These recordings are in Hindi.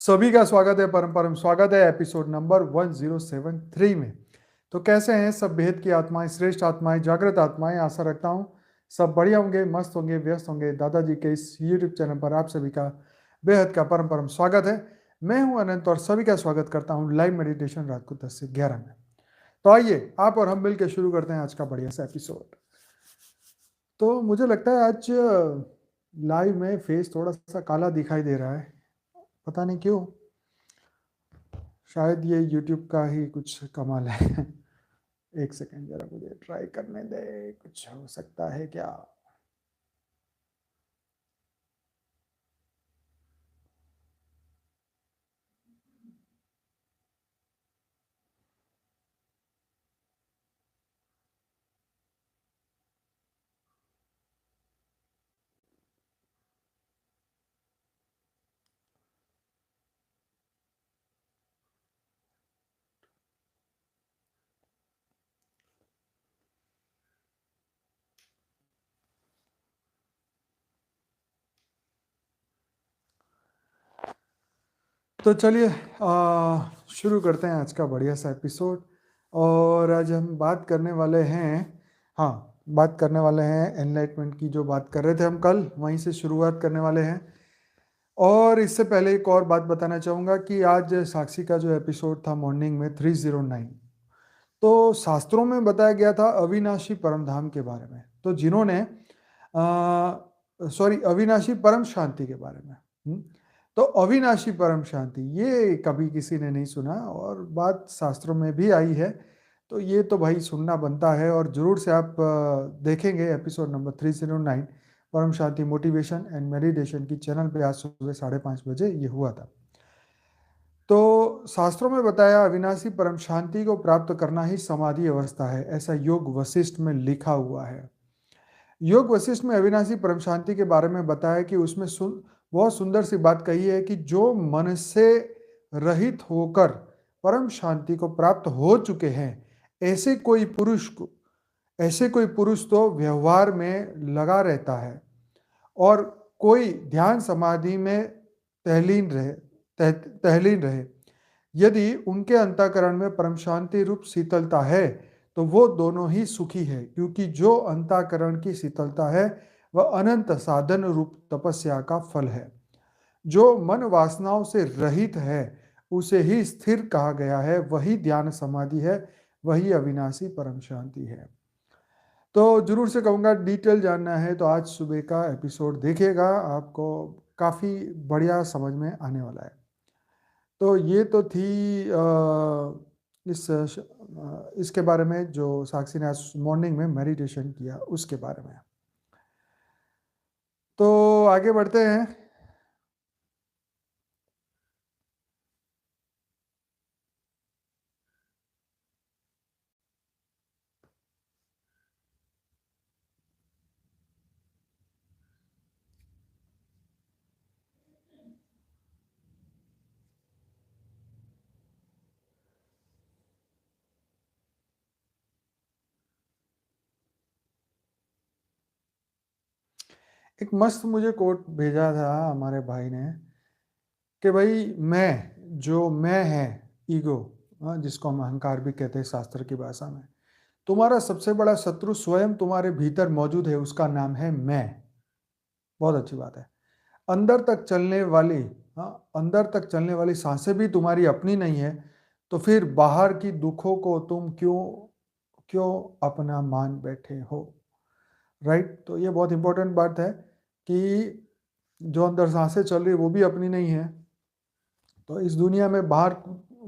सभी का स्वागत है, परम परम स्वागत है एपिसोड नंबर 1073 में। तो कैसे हैं सब बेहद की आत्माएं, श्रेष्ठ आत्माएं, जागृत आत्माएं। आशा रखता हूं सब बढ़िया होंगे, मस्त होंगे, व्यस्त होंगे। दादाजी के इस यूट्यूब चैनल पर आप सभी का बेहद का परम परम स्वागत है। मैं हूं अनंत और सभी का स्वागत करता हूं लाइव मेडिटेशन रात को 10 से 11 में। तो आइए आप और हम मिलकर शुरू करते हैं आज का बढ़िया सा एपिसोड। तो मुझे लगता है आज लाइव में फेस थोड़ा सा काला दिखाई दे रहा है, पता नहीं क्यों। शायद ये यूट्यूब का ही कुछ कमाल है। एक सेकेंड जरा मुझे ट्राई करने दे, कुछ हो सकता है क्या। तो चलिए शुरू करते हैं आज का बढ़िया सा एपिसोड। और आज हम बात करने वाले हैं, हाँ, बात करने वाले हैं एनलाइटमेंट की। जो बात कर रहे थे हम कल, वहीं से शुरुआत करने वाले हैं। और इससे पहले एक और बात बताना चाहूँगा कि आज साक्षी का जो एपिसोड था मॉर्निंग में 309, तो शास्त्रों में बताया गया था अविनाशी परमधाम के बारे में। तो जिन्होंने अविनाशी परम शांति के बारे में, तो अविनाशी परम शांति ये कभी किसी ने नहीं सुना और बात शास्त्रों में भी आई है। तो ये तो भाई सुनना बनता है और जरूर से आप देखेंगे एपिसोड नंबर 309 परम शांति मोटिवेशन एंड मेडिटेशन की चैनल पे आज सुबह 5:30 बजे ये हुआ था। तो शास्त्रों में बताया अविनाशी परम शांति को प्राप्त करना ही समाधि अवस्था है, ऐसा योग वशिष्ठ में लिखा हुआ है। योग वशिष्ठ में अविनाशी परम शांति के बारे में बताया कि उसमें बहुत सुंदर सी बात कही है कि जो मन से रहित होकर परम शांति को प्राप्त हो चुके हैं, ऐसे कोई पुरुष को ऐसे कोई पुरुष तो व्यवहार में लगा रहता है और कोई ध्यान समाधि में तहलीन रहे। यदि उनके अंतःकरण में परम शांति रूप शीतलता है तो वो दोनों ही सुखी है, क्योंकि जो अंतःकरण की शीतलता है वह अनंत साधन रूप तपस्या का फल है। जो मन वासनाओं से रहित है उसे ही स्थिर कहा गया है, वही ध्यान समाधि है, वही अविनाशी परम शांति है। तो जरूर से कहूँगा डिटेल जानना है तो आज सुबह का एपिसोड देखिएगा, आपको काफ़ी बढ़िया समझ में आने वाला है। तो ये तो थी इसके बारे में जो साक्षी ने आज मॉर्निंग में मेडिटेशन किया उसके बारे में। तो आगे बढ़ते हैं। एक मस्त मुझे कोट भेजा था हमारे भाई ने कि भाई जो मैं है, ईगो, जिसको हम अहंकार भी कहते हैं शास्त्र की भाषा में, तुम्हारा सबसे बड़ा शत्रु स्वयं तुम्हारे भीतर मौजूद है, उसका नाम है मैं। बहुत अच्छी बात है। अंदर तक चलने वाली अंदर तक चलने वाली सांसें भी तुम्हारी अपनी नहीं है, तो फिर बाहर की दुखों को तुम क्यों क्यों अपना मान बैठे हो। राइट। तो ये बहुत इंपॉर्टेंट बात है कि जो अंदर सांसें चल रही है वो भी अपनी नहीं है। तो इस दुनिया में बाहर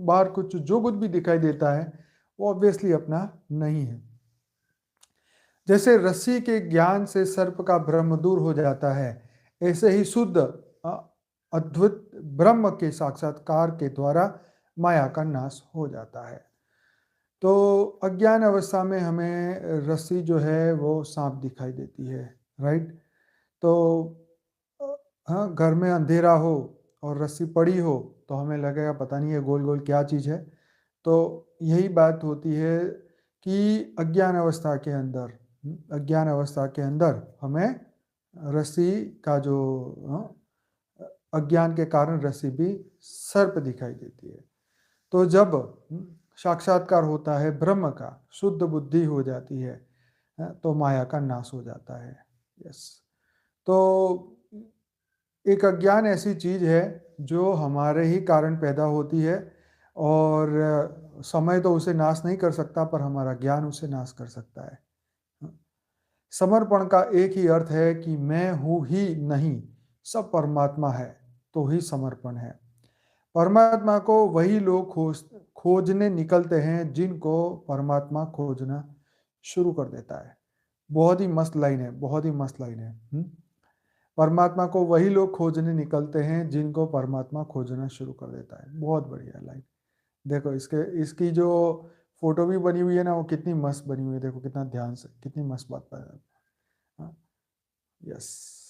बाहर कुछ जो कुछ भी दिखाई देता है वो ऑब्वियसली अपना नहीं है। जैसे रस्सी के ज्ञान से सर्प का भ्रम दूर हो जाता है, ऐसे ही शुद्ध अद्भुत ब्रह्म के साक्षात्कार के द्वारा माया का नाश हो जाता है। तो अज्ञान अवस्था में हमें रस्सी जो है वो सांप दिखाई देती है। राइट। तो हाँ, घर में अंधेरा हो और रस्सी पड़ी हो तो हमें लगेगा पता नहीं है गोल गोल क्या चीज़ है। तो यही बात होती है कि अज्ञान अवस्था के अंदर हमें रस्सी का जो अज्ञान के कारण रस्सी भी सर्प दिखाई देती है। तो जब साक्षात्कार होता है ब्रह्म का, शुद्ध बुद्धि हो जाती है, तो माया का नाश हो जाता है। यस। तो एक अज्ञान ऐसी चीज है जो हमारे ही कारण पैदा होती है, और समय तो उसे नाश नहीं कर सकता, पर हमारा ज्ञान उसे नाश कर सकता है। समर्पण का एक ही अर्थ है कि मैं हूं ही नहीं, सब परमात्मा है, तो ही समर्पण है। परमात्मा को वही लोग खोजने निकलते हैं जिनको परमात्मा खोजना शुरू कर देता है। बहुत ही मस्त लाइन है, बहुत ही मस्त लाइन है। परमात्मा को वही लोग खोजने निकलते हैं जिनको परमात्मा खोजना शुरू कर देता है। बहुत बढ़िया लाइन। देखो इसकी जो फोटो भी बनी हुई है ना, वो कितनी मस्त बनी हुई है। देखो कितना ध्यान से, कितनी मस्त बात है। यस।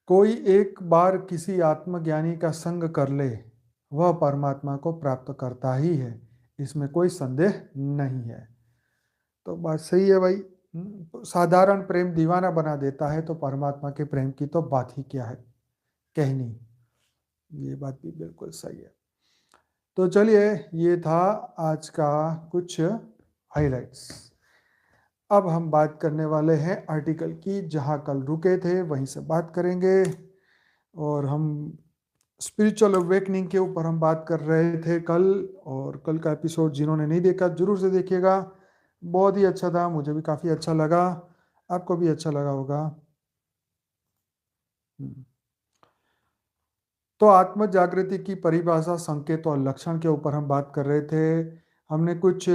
कोई एक बार किसी आत्मज्ञानी का संग कर ले, वह परमात्मा को प्राप्त करता ही है, इसमें कोई संदेह नहीं है। तो बात सही है भाई। साधारण प्रेम दीवाना बना देता है, तो परमात्मा के प्रेम की तो बात ही क्या है कहनी। ये बात भी बिल्कुल सही है। तो चलिए, ये था आज का कुछ हाइलाइट्स। अब हम बात करने वाले हैं आर्टिकल की, जहां कल रुके थे वहीं से बात करेंगे। और हम स्पिरिचुअल अवेकनिंग के ऊपर हम बात कर रहे थे कल, और कल का एपिसोड जिन्होंने नहीं देखा जरूर से देखिएगा। बहुत ही अच्छा था, मुझे भी काफ़ी अच्छा लगा, आपको भी अच्छा लगा होगा। तो आत्म जागृति की परिभाषा, संकेत और लक्षण के ऊपर हम बात कर रहे थे। हमने कुछ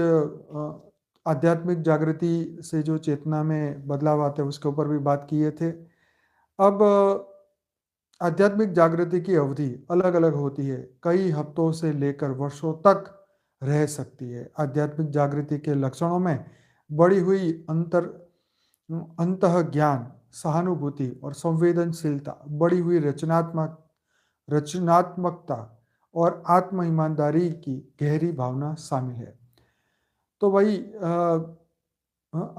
आध्यात्मिक जागृति से जो चेतना में बदलाव आते हैं उसके ऊपर भी बात किए थे। अब आध्यात्मिक जागृति की अवधि अलग अलग होती है, कई हफ्तों से लेकर वर्षों तक रह सकती है। आध्यात्मिक जागृति के लक्षणों में बढ़ी हुई अंतः ज्ञान, सहानुभूति और संवेदनशीलता, बढ़ी हुई रचनात्मकता और आत्म ईमानदारी की गहरी भावना शामिल है। तो भाई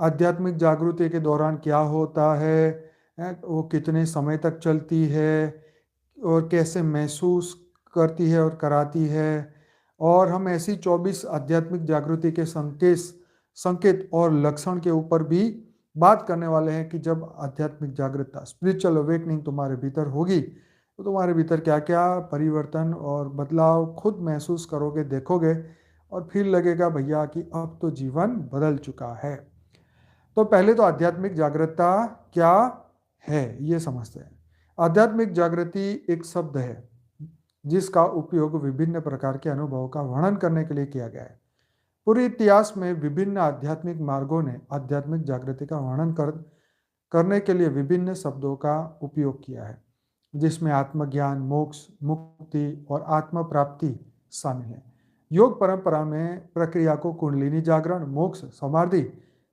आध्यात्मिक जागृति के दौरान क्या होता है, वो कितने समय तक चलती है और कैसे महसूस करती है और कराती है। और हम ऐसी 24 आध्यात्मिक जागृति के संकेत और लक्षण के ऊपर भी बात करने वाले हैं कि जब आध्यात्मिक जागृतता, स्पिरिचुअल अवेकनिंग तुम्हारे भीतर होगी, तो तुम्हारे भीतर क्या क्या परिवर्तन और बदलाव खुद महसूस करोगे, देखोगे, और फिर लगेगा भैया कि अब तो जीवन बदल चुका है। तो पहले तो आध्यात्मिक जागृतता क्या है ये समझते हैं। आध्यात्मिक जागृति एक शब्द है जिसका उपयोग विभिन्न प्रकार के अनुभवों का वर्णन करने के लिए किया गया है। पूरे इतिहास में विभिन्न आध्यात्मिक मार्गों ने आध्यात्मिक जागृति का वर्णन करने के लिए विभिन्न शब्दों का उपयोग किया है, जिसमें आत्मज्ञान, मोक्ष, मुक्ति और आत्म प्राप्ति शामिल है। योग परंपरा में प्रक्रिया को कुंडलिनी जागरण, मोक्ष, समाधि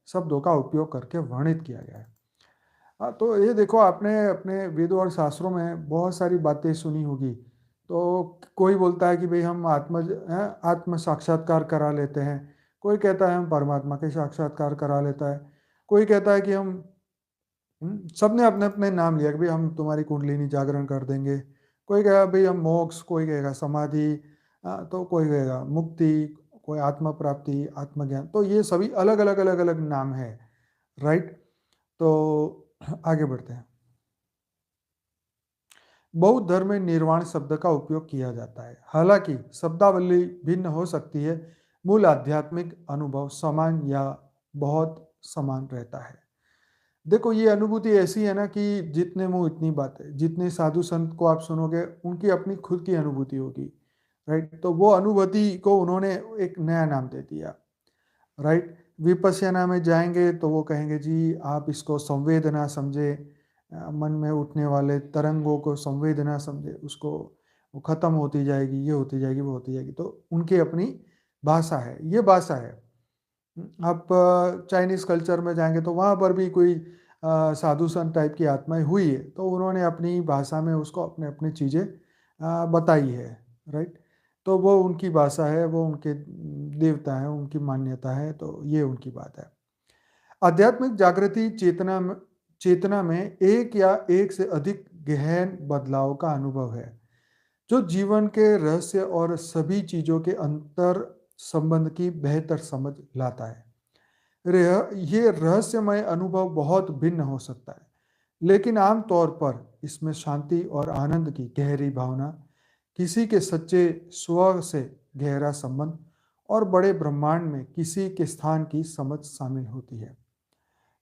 शब्दों का उपयोग करके वर्णित किया गया है। हाँ, तो ये देखो, आपने अपने वेदों और शास्त्रों में बहुत सारी बातें सुनी होगी। तो कोई बोलता है कि भाई हम आत्म साक्षात्कार करा लेते हैं, कोई कहता है हम परमात्मा के साक्षात्कार करा लेता है, कोई कहता है कि हम सबने अपने अपने नाम लिया कि भाई हम तुम्हारी कुंडलिनी जागरण कर देंगे। कोई कहेगा भाई हम मोक्ष, कोई कहेगा समाधि, तो कोई कहेगा मुक्ति, कोई आत्मा प्राप्ति, आत्मज्ञान। तो ये सभी अलग अलग अलग अलग नाम है, राइट। तो आगे बढ़ते हैं। बौद्ध धर्म में निर्वाण शब्द का उपयोग किया जाता है, हालांकि शब्दावली भिन्न हो सकती है, मूल आध्यात्मिक अनुभव समान या बहुत समान रहता है। देखो, ये अनुभूति ऐसी है ना कि जितने मुंह इतनी बातें, जितने साधु संत को आप सुनोगे उनकी अपनी खुद की अनुभूति होगी, राइट। तो वो अनुभूति को उन्होंने एक नया नाम दे दिया, राइट। विपश्यना में जाएंगे तो वो कहेंगे जी आप इसको संवेदना समझे, मन में उठने वाले तरंगों को संवेदना समझे, उसको वो खत्म होती जाएगी, ये होती जाएगी, वो होती जाएगी। तो उनकी अपनी भाषा है, ये भाषा है। आप चाइनीज कल्चर में जाएंगे तो वहाँ पर भी कोई साधु संत टाइप की आत्माएं हुई है, तो उन्होंने अपनी भाषा में उसको अपने अपनी चीज़ें बताई है, राइट। तो वो उनकी भाषा है, वो उनके देवता हैं, उनकी मान्यता है, तो ये उनकी बात है। आध्यात्मिक जागृति चेतना में एक या एक से अधिक गहन बदलाव का अनुभव है, जो जीवन के रहस्य और सभी चीजों के अंतर संबंध की बेहतर समझ लाता है। ये रहस्यमय अनुभव बहुत भिन्न हो सकता है, लेकिन आमतौर पर इसमें शांति और आनंद की गहरी भावना, किसी के सच्चे स्व से गहरा संबंध और बड़े ब्रह्मांड में किसी के स्थान की समझ शामिल होती है।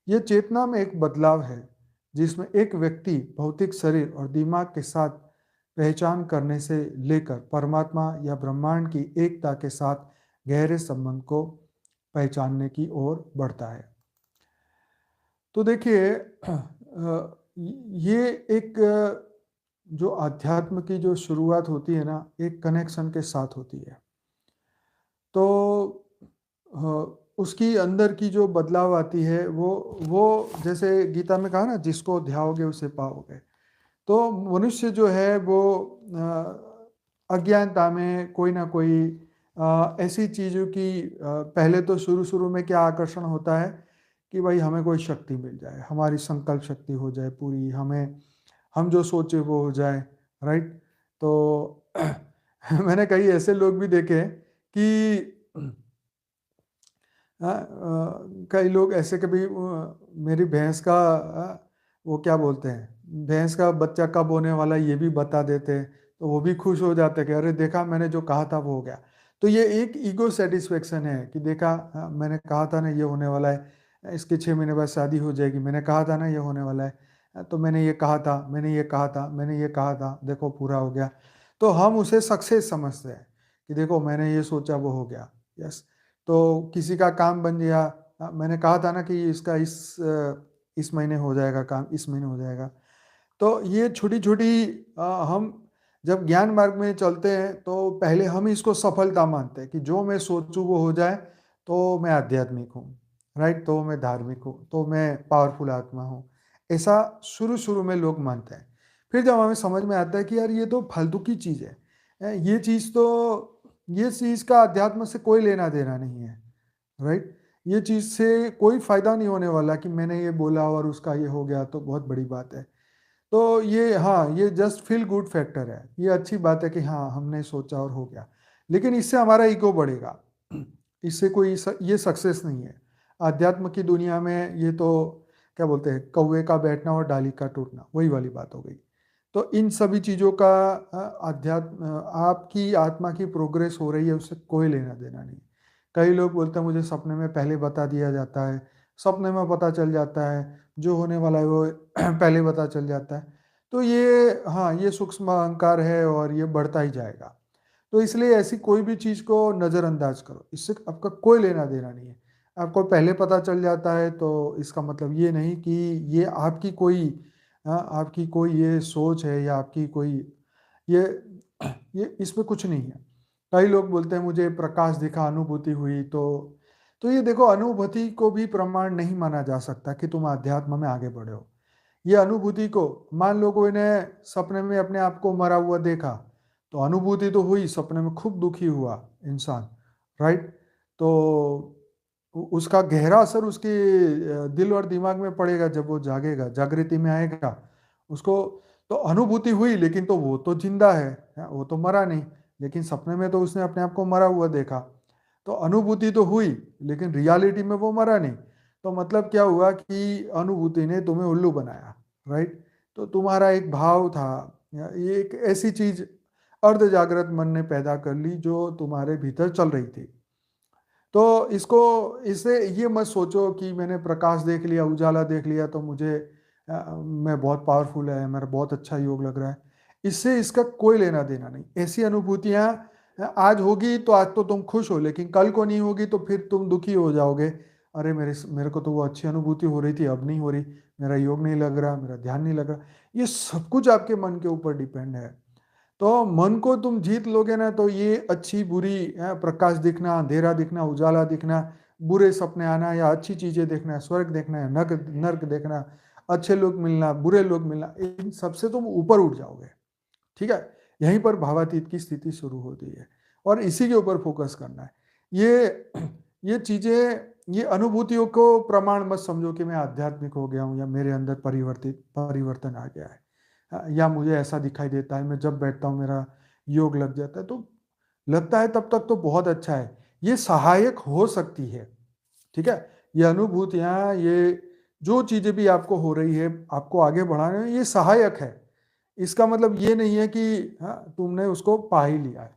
यह चेतना में एक बदलाव है, जिसमें एक व्यक्ति भौतिक शरीर और दिमाग के साथ पहचान करने से लेकर परमात्मा या ब्रह्मांड की एकता के साथ गहरे संबंध को पहचानने की ओर बढ़ता है। तो देखिए, ये एक जो अध्यात्म की जो शुरुआत होती है ना, एक कनेक्शन के साथ होती है। तो उसकी अंदर की जो बदलाव आती है, वो जैसे गीता में कहा ना, जिसको ध्याओगे उसे पाओगे। तो मनुष्य जो है वो अज्ञानता में कोई ना कोई ऐसी चीज़ों की पहले तो शुरू में क्या आकर्षण होता है कि भाई हमें कोई शक्ति मिल जाए, हमारी संकल्प शक्ति हो जाए पूरी, हम जो सोचे वो हो जाए, राइट। तो मैंने कई ऐसे लोग भी देखे कि कई लोग ऐसे कभी मेरी भैंस का वो क्या बोलते हैं, भैंस का बच्चा कब होने वाला ये भी बता देते, तो वो भी खुश हो जाते कि अरे देखा, मैंने जो कहा था वो हो गया। तो ये एक ईगो सेटिस्फेक्शन है कि देखा, मैंने कहा था ना ये होने वाला है, इसके 6 महीने बाद शादी हो जाएगी, मैंने कहा था ना ये होने वाला है, तो मैंने ये कहा था, मैंने ये कहा था, मैंने ये कहा था, देखो पूरा हो गया। तो हम उसे सक्सेस समझते हैं कि देखो मैंने ये सोचा वो हो गया। यस। तो किसी का काम बन गया, मैंने कहा था ना कि इसका इस महीने हो जाएगा काम, इस महीने हो जाएगा। तो ये छोटी छोटी हम जब ज्ञान मार्ग में चलते हैं तो पहले हम इसको सफलता मानते हैं कि जो मैं सोचूं वो हो जाए, तो मैं आध्यात्मिक हूँ, राइट, तो मैं धार्मिक हूँ, तो मैं पावरफुल आत्मा हूँ। ऐसा शुरू शुरू में लोग मानते हैं। फिर जब हमें समझ में आता है कि यार ये तो फालतू की चीज़ है, ये चीज़ का अध्यात्म से कोई लेना देना नहीं है, राइट। ये चीज़ से कोई फायदा नहीं होने वाला कि मैंने ये बोला और उसका ये हो गया तो बहुत बड़ी बात है। तो ये, हाँ, ये जस्ट फील गुड फैक्टर है, ये अच्छी बात है कि हाँ हमने सोचा और हो गया, लेकिन इससे हमारा ईगो बढ़ेगा। इससे ये सक्सेस नहीं है। अध्यात्म की दुनिया में ये तो क्या बोलते हैं, कौवे का बैठना और डाली का टूटना, वही वाली बात हो गई। तो इन सभी चीज़ों का आपकी आत्मा की प्रोग्रेस हो रही है उससे कोई लेना देना नहीं। कई लोग बोलते हैं मुझे सपने में पहले बता दिया जाता है, सपने में पता चल जाता है, जो होने वाला है वो पहले पता चल जाता है। तो ये, हाँ, ये सूक्ष्म अहंकार है और ये बढ़ता ही जाएगा। तो इसलिए ऐसी कोई भी चीज़ को नज़रअंदाज करो, इससे आपका कोई लेना देना नहीं है। आपको पहले पता चल जाता है तो इसका मतलब ये नहीं कि ये आपकी कोई ये सोच है या आपकी कोई ये ये इसमें कुछ नहीं है। कई लोग बोलते हैं मुझे प्रकाश दिखा, अनुभूति हुई। तो ये देखो, अनुभूति को भी प्रमाण नहीं माना जा सकता कि तुम अध्यात्म में आगे बढ़े हो। ये अनुभूति को, मान लो कोई ने सपने में अपने आप को मरा हुआ देखा, तो अनुभूति तो हुई, सपने में खूब दुखी हुआ इंसान, राइट। तो उसका गहरा असर उसके दिल और दिमाग में पड़ेगा जब वो जागेगा, जागृति में आएगा उसको। तो अनुभूति हुई, लेकिन तो वो तो जिंदा है, वो तो मरा नहीं, लेकिन सपने में तो उसने अपने आप को मरा हुआ देखा। तो अनुभूति तो हुई, लेकिन रियलिटी में वो मरा नहीं। तो मतलब क्या हुआ कि अनुभूति ने तुम्हें उल्लू बनाया, राइट। तो तुम्हारा एक भाव था, ये एक ऐसी चीज अर्ध जागृत मन ने पैदा कर ली जो तुम्हारे भीतर चल रही थी। तो इससे ये मत सोचो कि मैंने प्रकाश देख लिया, उजाला देख लिया तो मैं बहुत पावरफुल है, मेरा बहुत अच्छा योग लग रहा है। इससे इसका कोई लेना देना नहीं। ऐसी अनुभूतियां आज होगी तो आज तो तुम खुश हो, लेकिन कल को नहीं होगी तो फिर तुम दुखी हो जाओगे। अरे मेरे को तो वो अच्छी अनुभूति हो रही थी, अब नहीं हो रही, मेरा योग नहीं लग रहा, मेरा ध्यान नहीं लग रहा। ये सब कुछ आपके मन के ऊपर डिपेंड है। तो मन को तुम जीत लोगे ना, तो ये अच्छी बुरी, प्रकाश दिखना, अंधेरा दिखना, उजाला दिखना, बुरे सपने आना या अच्छी चीजें देखना, स्वर्ग देखना या नर्क नर्क देखना, अच्छे लोग मिलना, बुरे लोग मिलना, इन सबसे तुम ऊपर उठ जाओगे। ठीक है, यहीं पर भावातीत की स्थिति शुरू होती है। और इसी के ऊपर फोकस करना है। ये चीज़ें, ये अनुभूतियों को प्रमाण मत समझो कि मैं आध्यात्मिक हो गया हूँ या मेरे अंदर परिवर्तन आ गया है, या मुझे ऐसा दिखाई देता है, मैं जब बैठता हूँ मेरा योग लग जाता है। तो लगता है तब तक तो बहुत अच्छा है, ये सहायक हो सकती है, ठीक है। ये अनुभूतियाँ, ये जो चीज़ें भी आपको हो रही है आपको आगे बढ़ाने में, ये सहायक है। इसका मतलब ये नहीं है कि तुमने उसको पा ही लिया है,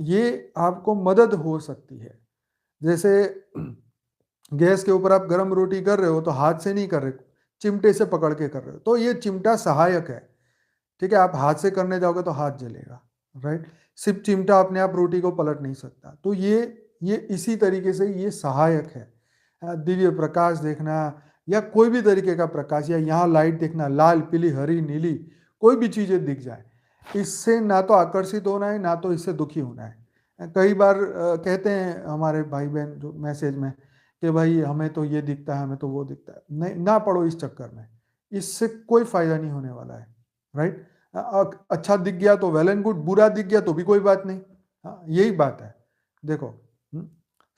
ये आपको मदद हो सकती है। जैसे गैस के ऊपर आप गर्म रोटी कर रहे हो तो हाथ से नहीं कर रहे, चिमटे से पकड़ के कर रहे हो, तो ये चिमटा सहायक है, ठीक है। आप हाथ से करने जाओगे तो हाथ जलेगा, राइट। सिर्फ चिमटा अपने आप रोटी को पलट नहीं सकता। तो ये इसी तरीके से ये सहायक है। दिव्य प्रकाश देखना या कोई भी तरीके का प्रकाश, या यहाँ लाइट देखना, लाल पीली हरी नीली कोई भी चीज़ें दिख जाए, इससे ना तो आकर्षित होना है ना तो इससे दुखी होना है। कई बार कहते हैं हमारे भाई बहन जो मैसेज में कि भाई हमें तो ये दिखता है, हमें तो वो दिखता है। नहीं, ना पड़ो इस चक्कर में, इससे कोई फायदा नहीं होने वाला है, राइट। अच्छा दिख गया तो वेल एंड गुड, बुरा दिख गया तो भी कोई बात नहीं। यही बात है। देखो,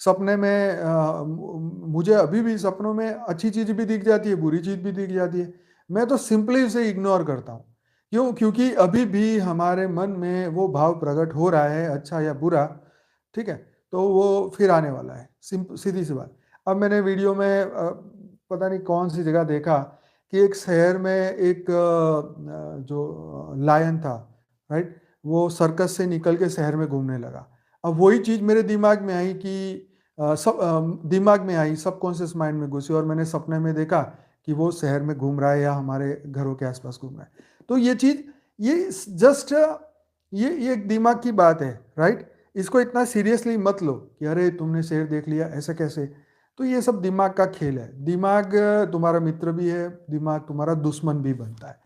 सपने में मुझे अभी भी सपनों में अच्छी चीज भी दिख जाती है, बुरी चीज भी दिख जाती है। मैं तो सिंपली उसे इग्नोर करता हूँ। क्यों? क्योंकि अभी भी हमारे मन में वो भाव प्रकट हो रहा है, अच्छा या बुरा, ठीक है। तो वो फिर आने वाला है, सीधी सी बात। अब मैंने वीडियो में पता नहीं कौन सी जगह देखा कि एक शहर में एक जो लायन था, राइट, वो सर्कस से निकल के शहर में घूमने लगा। अब वही चीज़ मेरे दिमाग में आई कि दिमाग में आई, सबकॉन्शियस माइंड में घुसी, और मैंने सपने में देखा कि वो शहर में घूम रहा है या हमारे घरों के आसपास घूम रहा है। तो ये चीज़, ये जस्ट ये एक दिमाग की बात है, राइट। इसको इतना सीरियसली मत लो कि अरे तुमने शेर देख लिया, ऐसा कैसे। तो ये सब दिमाग का खेल है। दिमाग तुम्हारा मित्र भी है, दिमाग तुम्हारा दुश्मन भी बनता है।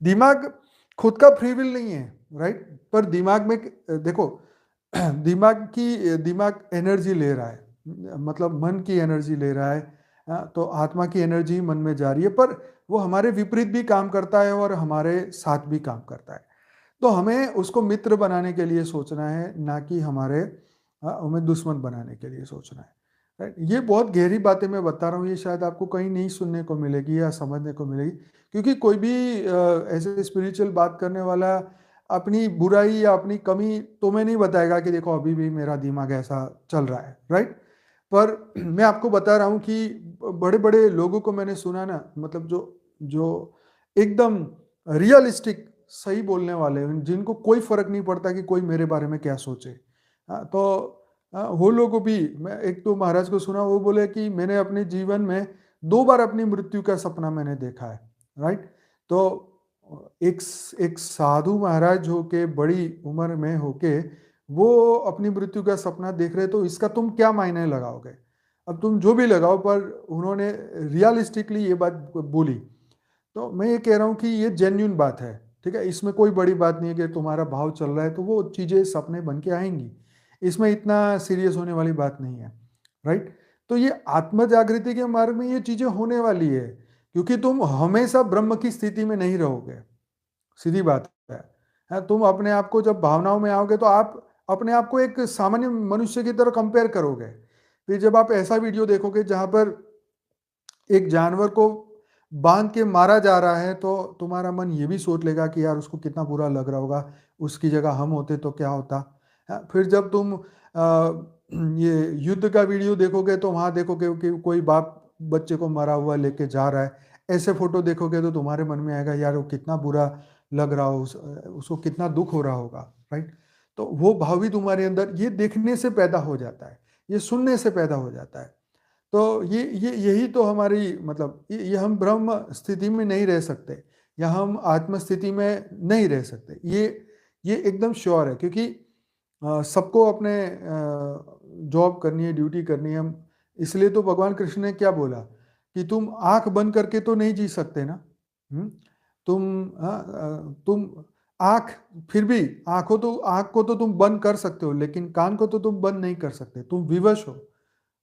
दिमाग खुद का फ्री विल नहीं है, राइट। पर दिमाग में देखो, दिमाग एनर्जी ले रहा है, मतलब मन की एनर्जी ले रहा है। तो आत्मा की एनर्जी मन में जा रही है, पर वो हमारे विपरीत भी काम करता है और हमारे साथ भी काम करता है। तो हमें उसको मित्र बनाने के लिए सोचना है, ना कि हमें दुश्मन बनाने के लिए सोचना है, राइट। ये बहुत गहरी बातें मैं बता रहा हूँ, ये शायद आपको कहीं नहीं सुनने को मिलेगी या समझने को मिलेगी, क्योंकि कोई भी ऐसे स्पिरिचुअल बात करने वाला अपनी बुराई या अपनी कमी तुम्हें नहीं बताएगा कि देखो अभी भी मेरा दिमाग ऐसा चल रहा है, राइट। पर मैं आपको बता रहा हूँ कि बड़े बड़े लोगों को मैंने सुना ना, मतलब जो जो एकदम रियलिस्टिक सही बोलने वाले, जिनको कोई फर्क नहीं पड़ता कि कोई मेरे बारे में क्या सोचे। तो वो लोगों भी, मैं एक तो महाराज को सुना, वो बोले कि मैंने अपने जीवन में 2 बार अपनी मृत्यु का सपना मैंने देखा है, राइट। तो एक एक साधु महाराज होके, बड़ी उम्र में होके वो अपनी मृत्यु का सपना देख रहे, तो इसका तुम क्या मायने लगाओगे। अब तुम जो भी लगाओ, पर उन्होंने रियलिस्टिकली ये बात बोली। तो मैं ये कह रहा हूँ कि ये जेन्युइन बात है, ठीक है। इसमें कोई बड़ी बात नहीं है कि तुम्हारा भाव चल रहा है तो वो चीज़ें सपने बन के आएंगी, इसमें इतना सीरियस होने वाली बात नहीं है, राइट। तो ये आत्म जागृति के मार्ग में ये चीज़ें होने वाली है, क्योंकि तुम हमेशा ब्रह्म की स्थिति में नहीं रहोगे, सीधी बात है। तुम अपने आप को जब भावनाओं में आओगे तो आप अपने आप को एक सामान्य मनुष्य की तरह कंपेयर करोगे। फिर जब आप ऐसा वीडियो देखोगे जहां पर एक जानवर को बांध के मारा जा रहा है, तो तुम्हारा मन ये भी सोच लेगा कि यार उसको कितना बुरा लग रहा होगा, उसकी जगह हम होते तो क्या होता। फिर जब तुम ये युद्ध का वीडियो देखोगे तो वहां देखोगे कि कोई बाप बच्चे को मरा हुआ लेके जा रहा है, ऐसे फोटो देखोगे तो तुम्हारे मन में आएगा यार वो कितना बुरा लग रहा हो, उसको कितना दुख हो रहा होगा, राइट। तो वो भाव भी तुम्हारे अंदर ये देखने से पैदा हो जाता है, ये सुनने से पैदा हो जाता है। तो ये यही तो हमारी, मतलब ये हम ब्रह्म स्थिति में नहीं रह सकते, या हम आत्म स्थिति में नहीं रह सकते, ये एकदम श्योर है। क्योंकि सबको अपने जॉब करनी है, ड्यूटी करनी है। हम इसलिए तो भगवान कृष्ण ने क्या बोला कि तुम आंख बंद करके तो नहीं जी सकते ना। तुम आंख, फिर भी आंख को तो तुम बंद कर सकते हो, लेकिन कान को तो तुम बंद नहीं कर सकते, तुम विवश हो,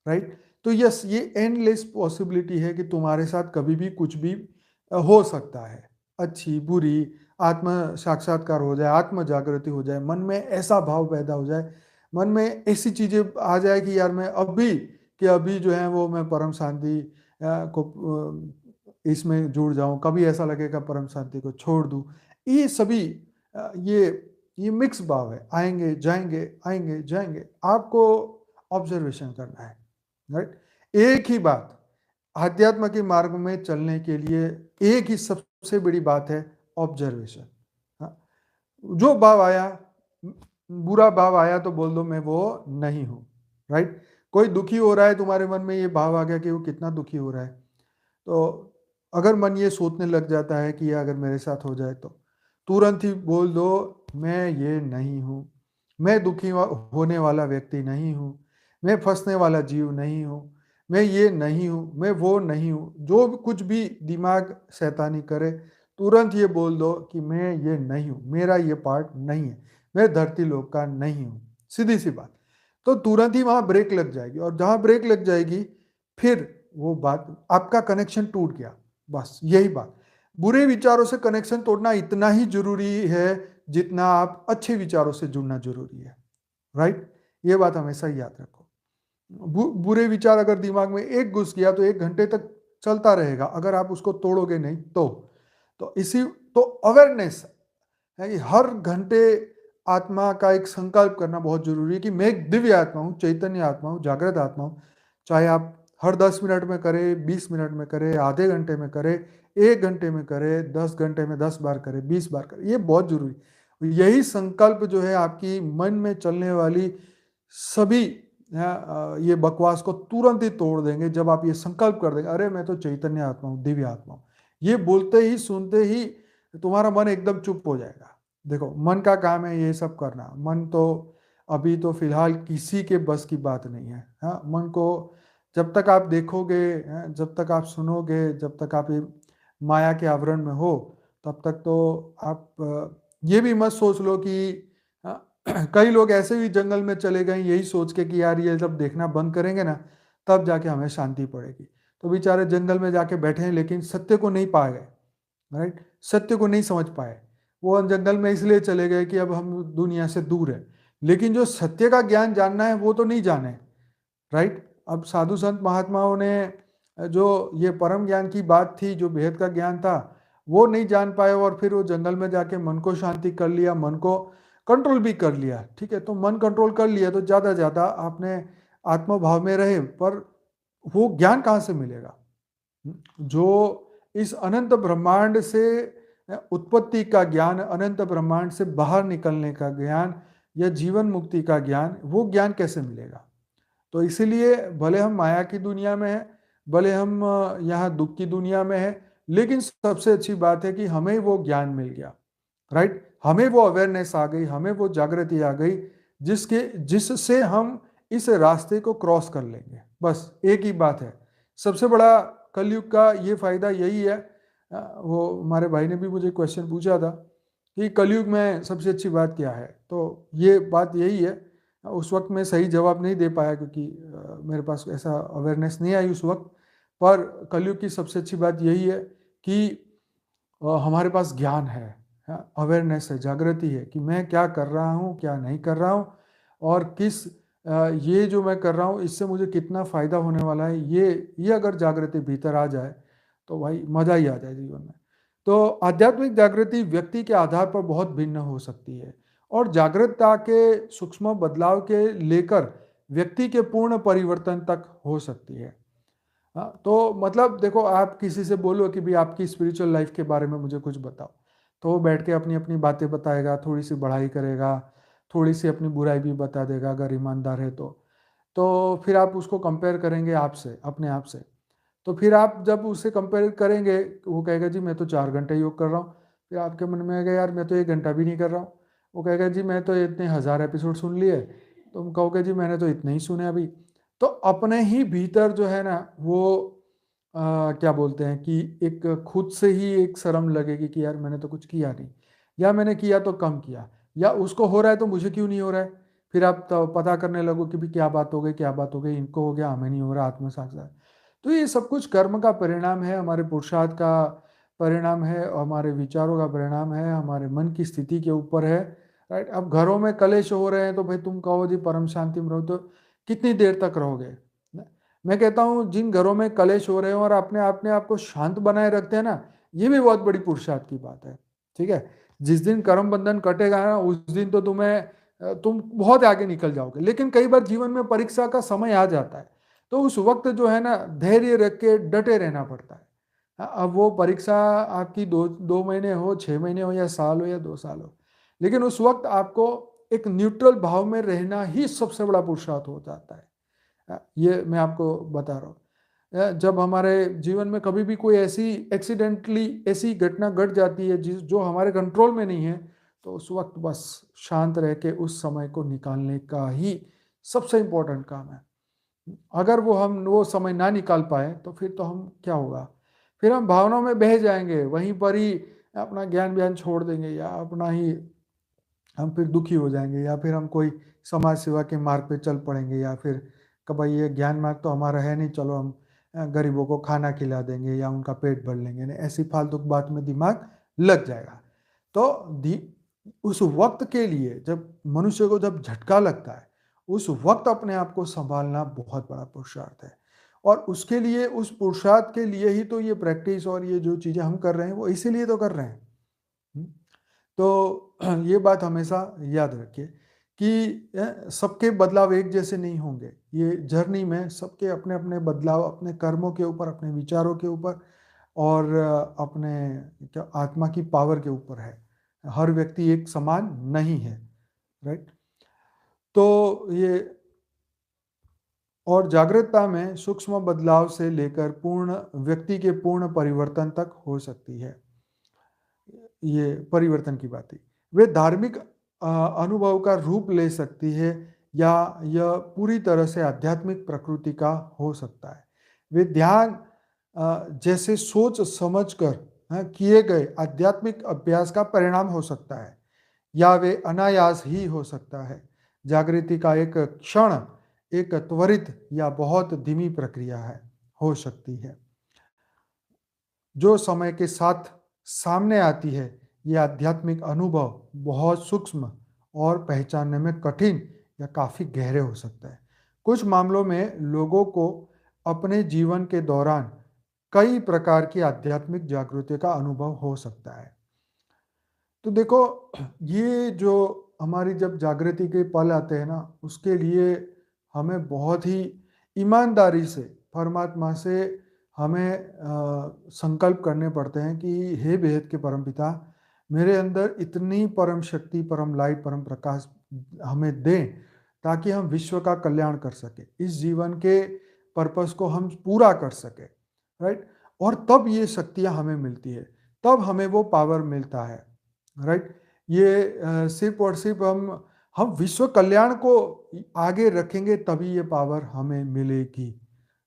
राइट। तो यस, ये एंडलेस पॉसिबिलिटी है कि तुम्हारे साथ कभी भी कुछ भी हो सकता है, अच्छी बुरी, आत्म साक्षात्कार हो जाए, आत्म जागृति हो जाए, मन में ऐसा भाव पैदा हो जाए, मन में ऐसी चीज़ें आ जाए कि यार मैं अभी जो है वो मैं परम शांति को इसमें जुड़ जाऊं, कभी ऐसा लगेगा परम शांति को छोड़ दूं। ये सभी ये मिक्स भाव है, आएंगे जाएंगे। आपको ऑब्जर्वेशन करना है, राइट। एक ही बात, आध्यात्म के मार्ग में चलने के लिए एक ही सबसे बड़ी बात है, ऑब्जर्वेशन। जो भाव आया, बुरा भाव आया तो बोल दो मैं वो नहीं हूं, राइट। कोई दुखी हो रहा है, तुम्हारे मन में ये भाव आ गया कि वो कितना दुखी हो रहा है, तो अगर मन ये सोचने लग जाता है कि ये अगर मेरे साथ हो जाए तो तुरंत ही बोल दो मैं ये नहीं हूं, मैं होने वाला व्यक्ति नहीं हूं, मैं फंसने वाला जीव नहीं हूं, मैं ये नहीं हूं, मैं वो नहीं हूं। जो भी कुछ भी दिमाग शैतानी करे, तुरंत ये बोल दो कि मैं ये नहीं हूं, मेरा ये पार्ट नहीं है, मैं धरती लोक का नहीं हूं। सीधी सी बात। तो तुरंत ही वहां ब्रेक लग जाएगी, और जहां ब्रेक लग जाएगी फिर वो बात, आपका कनेक्शन टूट गया, बस यही बात। बुरे विचारों से कनेक्शन तोड़ना इतना ही जरूरी है जितना आप अच्छे विचारों से जुड़ना जरूरी है, राइट। ये बात हमेशा याद रखो। बुरे विचार अगर दिमाग में एक घुस गया तो 1 घंटे तक चलता रहेगा, अगर आप उसको तोड़ोगे नहीं तो इसी तो अवेयरनेस है कि हर घंटे आत्मा का एक संकल्प करना बहुत जरूरी है कि मैं एक दिव्य आत्मा हूँ, चैतन्य आत्मा हूँ, जागृत आत्मा हूँ। चाहे आप हर 10 मिनट में करें, 20 मिनट में करें, आधे घंटे में करें, 1 घंटे में करें, 10 घंटे में 10 बार करें, 20 बार करें, ये बहुत जरूरी। यही संकल्प जो है आपकी मन में चलने वाली सभी ये बकवास को तुरंत ही तोड़ देंगे। जब आप ये संकल्प कर देंगे, अरे मैं तो चैतन्य आत्मा हूँ, दिव्य आत्मा हूँ, ये बोलते ही सुनते ही तुम्हारा मन एकदम चुप हो जाएगा। देखो, मन का काम है ये सब करना। मन तो अभी तो फिलहाल किसी के बस की बात नहीं है। हाँ, मन को जब तक आप देखोगे, जब तक आप सुनोगे, जब तक आप ये माया के आवरण में हो, तब तक तो आप ये भी मत सोच लो कि कई लोग ऐसे भी जंगल में चले गए यही सोच के कि यार ये जब देखना बंद करेंगे ना तब जाके हमें शांति पड़ेगी। तो बेचारे जंगल में जाके बैठे हैं लेकिन सत्य को नहीं पा गए, राइट। सत्य को नहीं समझ पाए। वो जंगल में इसलिए चले गए कि अब हम दुनिया से दूर है, लेकिन जो सत्य का ज्ञान जानना है वो तो नहीं जाने, राइट। अब साधु संत महात्माओं ने जो ये परम ज्ञान की बात थी, जो बेहद का ज्ञान था, वो नहीं जान पाए और फिर वो जंगल में जाके मन को शांति कर लिया, मन को कंट्रोल भी कर लिया। ठीक है, तो मन कंट्रोल कर लिया तो ज़्यादा आपने आत्मभाव में रहे, पर वो ज्ञान कहाँ से मिलेगा? जो इस अनंत ब्रह्मांड से उत्पत्ति का ज्ञान, अनंत ब्रह्मांड से बाहर निकलने का ज्ञान या जीवन मुक्ति का ज्ञान, वो ज्ञान कैसे मिलेगा? तो इसीलिए भले हम माया की दुनिया में हैं, भले हम यहाँ दुख की दुनिया में हैं, लेकिन सबसे अच्छी बात है कि हमें वो ज्ञान मिल गया, राइट। हमें वो अवेयरनेस आ गई, हमें वो जागृति आ गई जिससे हम इस रास्ते को क्रॉस कर लेंगे। बस एक ही बात है। सबसे बड़ा कलयुग का ये फायदा यही है। वो हमारे भाई ने भी मुझे क्वेश्चन पूछा था कि कलयुग में सबसे अच्छी बात क्या है, तो ये बात यही है। उस वक्त मैं सही जवाब नहीं दे पाया क्योंकि मेरे पास ऐसा अवेयरनेस नहीं आई उस वक्त। पर कलयुग की सबसे अच्छी बात यही है कि हमारे पास ज्ञान है, अवेयरनेस है, जागृति है कि मैं क्या कर रहा हूँ, क्या नहीं कर रहा हूँ, और ये जो मैं कर रहा हूँ इससे मुझे कितना फ़ायदा होने वाला है। ये अगर जागृति भीतर आ जाए तो भाई मज़ा ही आ जाए जीवन में। तो आध्यात्मिक जागृति व्यक्ति के आधार पर बहुत भिन्न हो सकती है, और जागृतता के सूक्ष्म बदलाव के लेकर व्यक्ति के पूर्ण परिवर्तन तक हो सकती है। हाँ, तो मतलब देखो, आप किसी से बोलो कि भाई आपकी स्पिरिचुअल लाइफ के बारे में मुझे कुछ बताओ, तो वो बैठ के अपनी अपनी बातें बताएगा, थोड़ी सी बढ़ाई करेगा, थोड़ी सी अपनी बुराई भी बता देगा अगर ईमानदार है तो फिर आप उसको कंपेयर करेंगे आपसे, अपने आप से। तो फिर आप जब उससे कंपेयर करेंगे, वो कहेगा जी मैं तो 4 घंटे योग कर रहा हूँ। फिर आपके मन में आएगा यार मैं तो 1 घंटा भी नहीं कर रहा हूँ। वो कहेगा जी मैं तो इतने 1000 एपिसोड सुन लिए। तुम कहोगे जी मैंने तो इतने ही सुने अभी। तो अपने ही भीतर जो है ना वो क्या बोलते हैं कि एक खुद से ही एक शर्म लगेगी कि यार मैंने तो कुछ किया नहीं, या मैंने किया तो कम किया, या उसको हो रहा है तो मुझे क्यों नहीं हो रहा है। फिर आप तो पता करने लगो कि भी क्या बात हो गई, क्या बात हो गई, इनको हो गया हमें नहीं हो रहा, आत्म साक्षात। तो ये सब कुछ कर्म का परिणाम है, हमारे पुरुषार्थ का परिणाम है, हमारे विचारों का परिणाम है, हमारे मन की स्थिति के ऊपर है। राइट? अब घरों में कलेश हो रहे हैं तो भाई तुम कहो जी परम शांति में रहो, तो कितनी देर तक रहोगे? मैं कहता हूँ जिन घरों में कलेश हो रहे हैं और अपने अपने आप को शांत बनाए रखते हैं ना, ये भी बहुत बड़ी पुरुषार्थ की बात है। ठीक है? जिस दिन कर्म बंधन कटेगा ना, उस दिन तो तुम बहुत आगे निकल जाओगे। लेकिन कई बार जीवन में परीक्षा का समय आ जाता है, तो उस वक्त जो है ना, धैर्य रख के डटे रहना पड़ता है। अब वो परीक्षा आपकी 2 महीने हो, 6 महीने हो, या साल हो, या 2 साल हो, लेकिन उस वक्त आपको एक न्यूट्रल भाव में रहना ही सबसे बड़ा पुरुषार्थ हो जाता है। ये मैं आपको बता रहा हूँ। जब हमारे जीवन में कभी भी कोई ऐसी घटना घट जाती है जो हमारे कंट्रोल में नहीं है, तो उस वक्त बस शांत रह के उस समय को निकालने का ही सबसे इम्पोर्टेंट काम है। अगर हम वो समय ना निकाल पाए तो फिर तो हम क्या होगा, फिर हम भावनाओं में बह जाएंगे, वहीं पर ही अपना ज्ञान व्यान छोड़ देंगे, या अपना ही हम फिर दुखी हो जाएंगे, या फिर हम कोई समाज सेवा के मार्ग पे चल पड़ेंगे, या फिर कि भाई ये ज्ञान मार्ग तो हमारा है नहीं, चलो हम गरीबों को खाना खिला देंगे या उनका पेट भर लेंगे, नहीं ऐसी फालतू बात में दिमाग लग जाएगा। तो उस वक्त के लिए जब मनुष्य को जब झटका लगता है, उस वक्त अपने आप को संभालना बहुत बड़ा पुरुषार्थ है। और उसके लिए, उस पुरुषार्थ के लिए ही तो ये प्रैक्टिस और ये जो चीज़ें हम कर रहे हैं वो इसीलिए तो कर रहे हैं। हम्म? तो ये बात हमेशा याद रखिए कि सबके बदलाव एक जैसे नहीं होंगे। ये जर्नी में सबके अपने अपने बदलाव अपने कर्मों के ऊपर, अपने विचारों के ऊपर, और अपने क्या आत्मा की पावर के ऊपर है। हर व्यक्ति एक समान नहीं है, राइट? तो ये, और जागरूकता में सूक्ष्म बदलाव से लेकर पूर्ण व्यक्ति के पूर्ण परिवर्तन तक हो सकती है। ये परिवर्तन की बात है। वे धार्मिक अनुभव का रूप ले सकती है, या यह पूरी तरह से आध्यात्मिक प्रकृति का हो सकता है। वे ध्यान जैसे सोच समझकर किए गए आध्यात्मिक अभ्यास का परिणाम हो सकता है, या वे अनायास ही हो सकता है। जागृति का एक क्षण एक त्वरित या बहुत धीमी प्रक्रिया है, हो सकती है, जो समय के साथ सामने आती है। ये आध्यात्मिक अनुभव बहुत सूक्ष्म और पहचानने में कठिन या काफ़ी गहरे हो सकते हैं। कुछ मामलों में लोगों को अपने जीवन के दौरान कई प्रकार की आध्यात्मिक जागृति का अनुभव हो सकता है। तो देखो, ये जो हमारी जब जागृति के पल आते हैं ना, उसके लिए हमें बहुत ही ईमानदारी से परमात्मा से हमें संकल्प करने पड़ते हैं कि हे बेहद के परमपिता, मेरे अंदर इतनी परम शक्ति, परम लाइट, परम प्रकाश हमें दें, ताकि हम विश्व का कल्याण कर सके, इस जीवन के पर्पस को हम पूरा कर सके, राइट? और तब ये शक्तियाँ हमें मिलती है, तब हमें वो पावर मिलता है, राइट? ये सिर्फ और सिर्फ हम विश्व कल्याण को आगे रखेंगे तभी ये पावर हमें मिलेगी,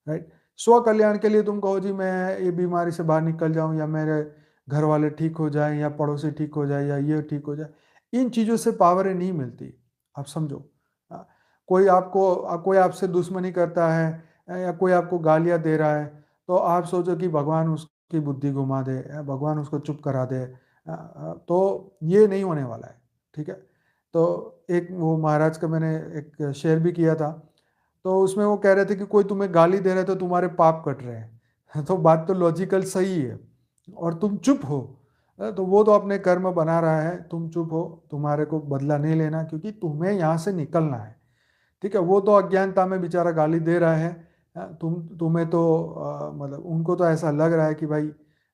राइट? स्व कल्याण के लिए तुम कहो जी मैं ये बीमारी से बाहर निकल जाऊं, या मेरे घर वाले ठीक हो जाएं, या पड़ोसी ठीक हो जाए, या ये ठीक हो जाए, इन चीज़ों से पावरें नहीं मिलती। आप समझो, अ, कोई आपसे दुश्मनी करता है, या कोई आपको गालियां दे रहा है, तो आप सोचो कि भगवान उसकी बुद्धि घुमा दे, या भगवान उसको चुप करा दे। तो ये नहीं होने वाला है, ठीक है? तो एक वो महाराज का मैंने एक शेयर भी किया था, तो उसमें वो कह रहे थे कि कोई तुम्हें गाली दे रहा है तो तुम्हारे पाप कट रहे हैं। तो बात तो लॉजिकल सही है, और तुम चुप हो, तो वो तो अपने कर्म बना रहा है, तुम चुप हो, तुम्हारे को बदला नहीं लेना, क्योंकि तुम्हें यहाँ से निकलना है, ठीक है? वो तो अज्ञानता में बेचारा गाली दे रहा है, तुम्हें तो मतलब उनको तो ऐसा लग रहा है कि भाई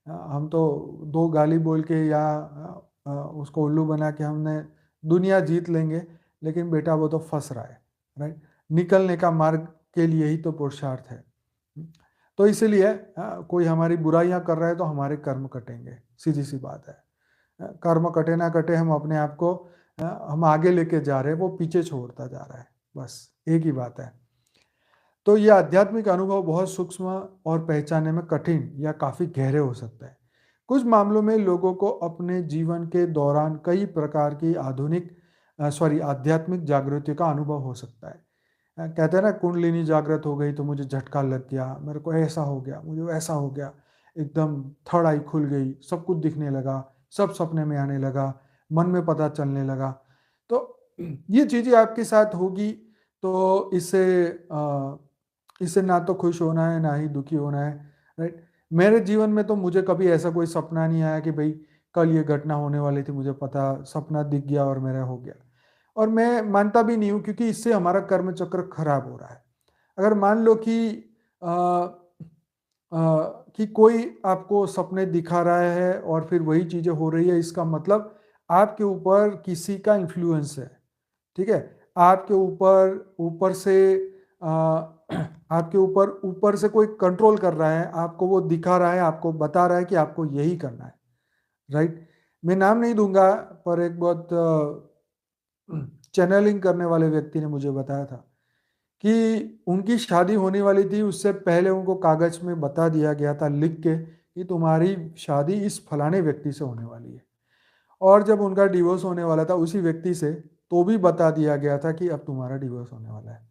हम तो 2 गाली बोल के, या उसको उल्लू बना के हमने दुनिया जीत लेंगे, लेकिन बेटा वो तो फंस रहा है, राइट? निकलने का मार्ग के लिए ही तो पुरुषार्थ है। तो इसीलिए कोई हमारी बुराइयां कर रहा है तो हमारे कर्म कटेंगे, सीधी सी बात है। कर्म कटे ना कटे, हम अपने आप को हम आगे लेके जा रहे हैं, वो पीछे छोड़ता जा रहा है, बस एक ही बात है। तो ये आध्यात्मिक अनुभव बहुत सूक्ष्म और पहचानने में कठिन या काफ़ी गहरे हो सकते हैं। कुछ मामलों में लोगों को अपने जीवन के दौरान कई प्रकार की आध्यात्मिक जागृति का अनुभव हो सकता है। कहते हैं ना, कुंडलिनी जागृत हो गई तो मुझे झटका लग गया, मेरे को ऐसा हो गया, मुझे वैसा हो गया, एकदम थर्ड आई खुल गई, सब कुछ दिखने लगा, सब सपने में आने लगा, मन में पता चलने लगा। ये चीज़ें आपके साथ होगी तो इससे ना तो खुश होना है ना ही दुखी होना है, राइट। मेरे जीवन में तो मुझे कभी ऐसा कोई सपना नहीं आया कि भाई कल ये घटना होने वाली थी, मुझे पता सपना दिख गया और मेरा हो गया। और मैं मानता भी नहीं हूँ, क्योंकि इससे हमारा कर्म चक्र खराब हो रहा है। अगर मान लो कि कोई आपको सपने दिखा रहा है और फिर वही चीज़ें हो रही है, इसका मतलब आपके ऊपर किसी का इन्फ्लुएंस है, ठीक है। आपके ऊपर ऊपर से आ, आपके ऊपर से कोई कंट्रोल कर रहा है, आपको वो दिखा रहा है, आपको बता रहा है कि आपको यही करना है, राइट। मैं नाम नहीं दूंगा, पर एक बहुत चैनलिंग करने वाले व्यक्ति ने मुझे बताया था कि उनकी शादी होने वाली थी, उससे पहले उनको कागज में बता दिया गया था लिख के कि तुम्हारी शादी इस फलाने व्यक्ति से होने वाली है। और जब उनका डिवोर्स होने वाला था उसी व्यक्ति से, तो भी बता दिया गया था कि अब तुम्हारा डिवोर्स होने वाला है।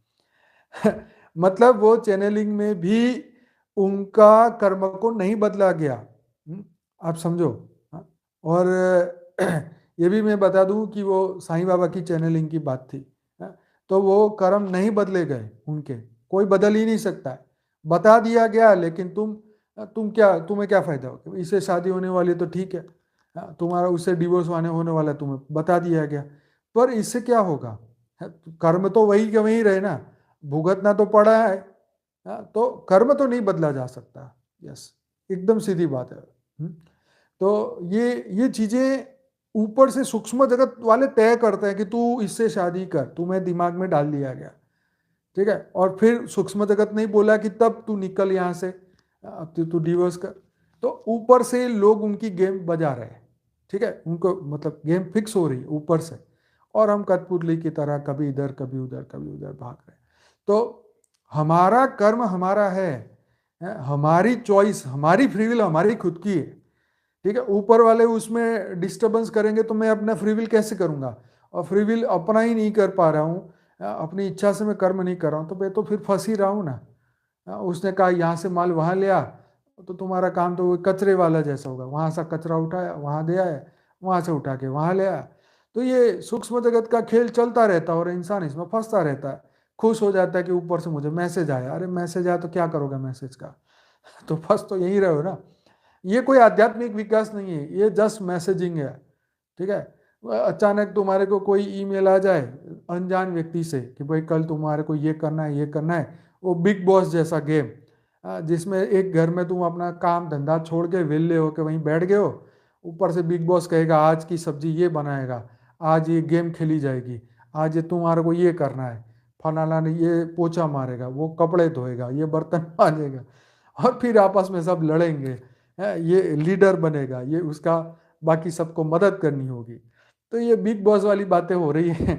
मतलब वो चैनलिंग में भी उनका कर्म को नहीं बदला गया। आप समझो। हाँ? और ये भी मैं बता दूं कि वो साईं बाबा की चैनलिंग की बात थी। हाँ? तो वो कर्म नहीं बदले गए उनके, कोई बदल ही नहीं सकता है। बता दिया गया, लेकिन तुम्हें क्या फायदा हो, इससे शादी होने वाली तो ठीक है। हाँ, तुम्हारा उससे डिवोर्स होने वाला है, तुम्हें बता दिया गया, पर इससे क्या होगा। हाँ, कर्म तो वही के वही रहे ना, भुगतना तो पड़ा है। हाँ, तो कर्म तो नहीं बदला जा सकता। यस, एकदम सीधी बात है। तो ये चीजें ऊपर से सूक्ष्म जगत वाले तय करते हैं कि तू इससे शादी कर, तुम्हें दिमाग में डाल दिया गया, ठीक है। और फिर सूक्ष्म जगत नहीं बोला कि तब तू निकल यहाँ से, अब तू डिवोर्स कर। तो ऊपर से लोग उनकी गेम बजा रहे हैं, ठीक है, उनको मतलब गेम फिक्स हो रही है ऊपर से, और हम कठपुतली की तरह कभी इधर कभी उधर कभी उधर भाग रहे हैं। तो हमारा कर्म हमारा है, हमारी चॉइस, हमारी फ्री विल हमारी खुद की है, ठीक है। ऊपर वाले उसमें डिस्टरबेंस करेंगे तो मैं अपना फ्री विल कैसे करूंगा, और फ्री विल अपना ही नहीं कर पा रहा हूँ, अपनी इच्छा से मैं कर्म नहीं कर रहा हूँ, तो मैं तो फिर फंस ही रहा हूँ ना। उसने कहा यहाँ से माल वहाँ ले आ, तो तुम्हारा काम तो वो कचरे वाला जैसा होगा, वहाँ से कचरा उठाया वहाँ दे आया, वहाँ से उठा के वहाँ ले आया। तो ये सूक्ष्म जगत का खेल चलता रहता है और इंसान इसमें फंसता रहता है। खुश हो जाता है कि ऊपर से मुझे मैसेज आया, अरे मैसेज आया तो क्या करोगे मैसेज का। तो फंस तो यही रहो ना। ये कोई आध्यात्मिक विकास नहीं है, ये जस्ट मैसेजिंग है, ठीक है। अचानक तुम्हारे को कोई ईमेल आ जाए अनजान व्यक्ति से कि भाई कल तुम्हारे को ये करना है ये करना है, वो बिग बॉस जैसा गेम, जिसमें एक घर में तुम अपना काम धंधा छोड़ के विले होके वहीं बैठ गए हो, ऊपर से बिग बॉस कहेगा आज की सब्जी ये बनाएगा, आज ये गेम खेली जाएगी, आज ये तुम्हारे को ये करना है, फलाना ने ये पोछा मारेगा, वो कपड़े धोएगा, ये बर्तन मांजेगा, और फिर आपस में सब लड़ेंगे। ये लीडर बनेगा, ये उसका बाकी सबको मदद करनी होगी। तो ये बिग बॉस वाली बातें हो रही हैं।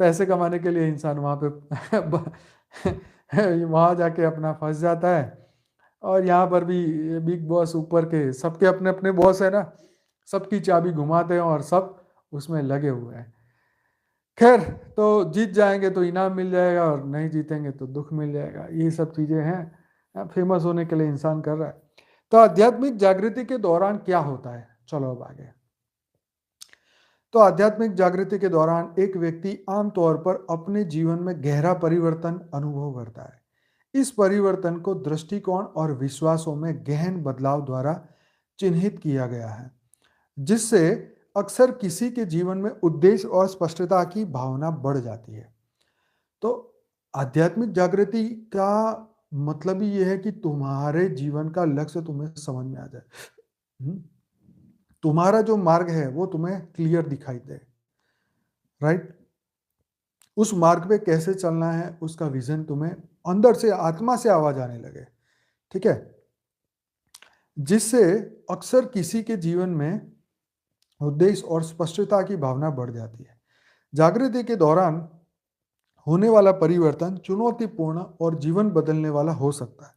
पैसे कमाने के लिए इंसान वहाँ पे वहाँ जाके अपना फंस जाता है। और यहाँ पर भी ये बिग बॉस ऊपर के सबके अपने अपने बॉस है ना, सबकी चाबी घुमाते हैं और सब उसमें लगे हुए हैं। खैर, तो जीत जाएंगे तो इनाम मिल जाएगा और नहीं जीतेंगे तो दुख मिल जाएगा, ये सब चीज़ें हैं, फेमस होने के लिए इंसान कर रहा है। तो आध्यात्मिक जागृति के दौरान क्या होता है, चलो अब आगे। तो आध्यात्मिक जागृति के दौरान एक व्यक्ति आमतौर पर अपने जीवन में गहरा परिवर्तन अनुभव करता है। इस परिवर्तन को दृष्टिकोण और विश्वासों में गहन बदलाव द्वारा चिन्हित किया गया है, जिससे अक्सर किसी के जीवन में उद्देश्य और स्पष्टता की भावना बढ़ जाती है। तो आध्यात्मिक जागृति का मतलब ही यह है कि तुम्हारे जीवन का लक्ष्य तुम्हें समझ में आ जाए। हम्म? तुम्हारा जो मार्ग है वो तुम्हें क्लियर दिखाई दे, राइट। उस मार्ग पे कैसे चलना है उसका विजन तुम्हें अंदर से आत्मा से आवाज आने लगे, ठीक है। जिससे अक्सर किसी के जीवन में उद्देश्य और स्पष्टता की भावना बढ़ जाती है। जागृति के दौरान होने वाला परिवर्तन चुनौतीपूर्ण और जीवन बदलने वाला हो सकता है,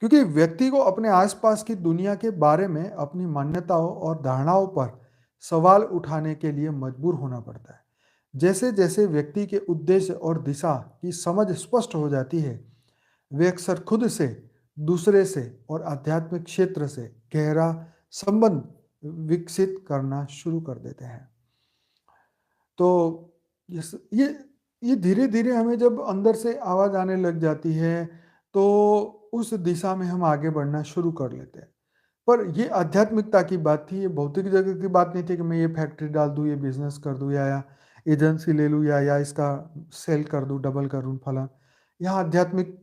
क्योंकि व्यक्ति को अपने आसपास की दुनिया के बारे में अपनी मान्यताओं और धारणाओं पर सवाल उठाने के लिए मजबूर होना पड़ता है। जैसे जैसे व्यक्ति के उद्देश्य और दिशा की समझ स्पष्ट हो जाती है, वे अक्सर खुद से, दूसरे से और आध्यात्मिक क्षेत्र से गहरा संबंध विकसित करना शुरू कर देते हैं। तो यस, ये धीरे धीरे हमें जब अंदर से आवाज आने लग जाती है तो उस दिशा में हम आगे बढ़ना शुरू कर लेते हैं। पर ये आध्यात्मिकता की बात थी, ये भौतिक जगह की बात नहीं थी कि मैं ये फैक्ट्री डाल दूँ, ये बिजनेस कर दूँ या एजेंसी ले लूँ या इसका सेल कर दूँ, डबल कर दूँ फला। यहाँ आध्यात्मिक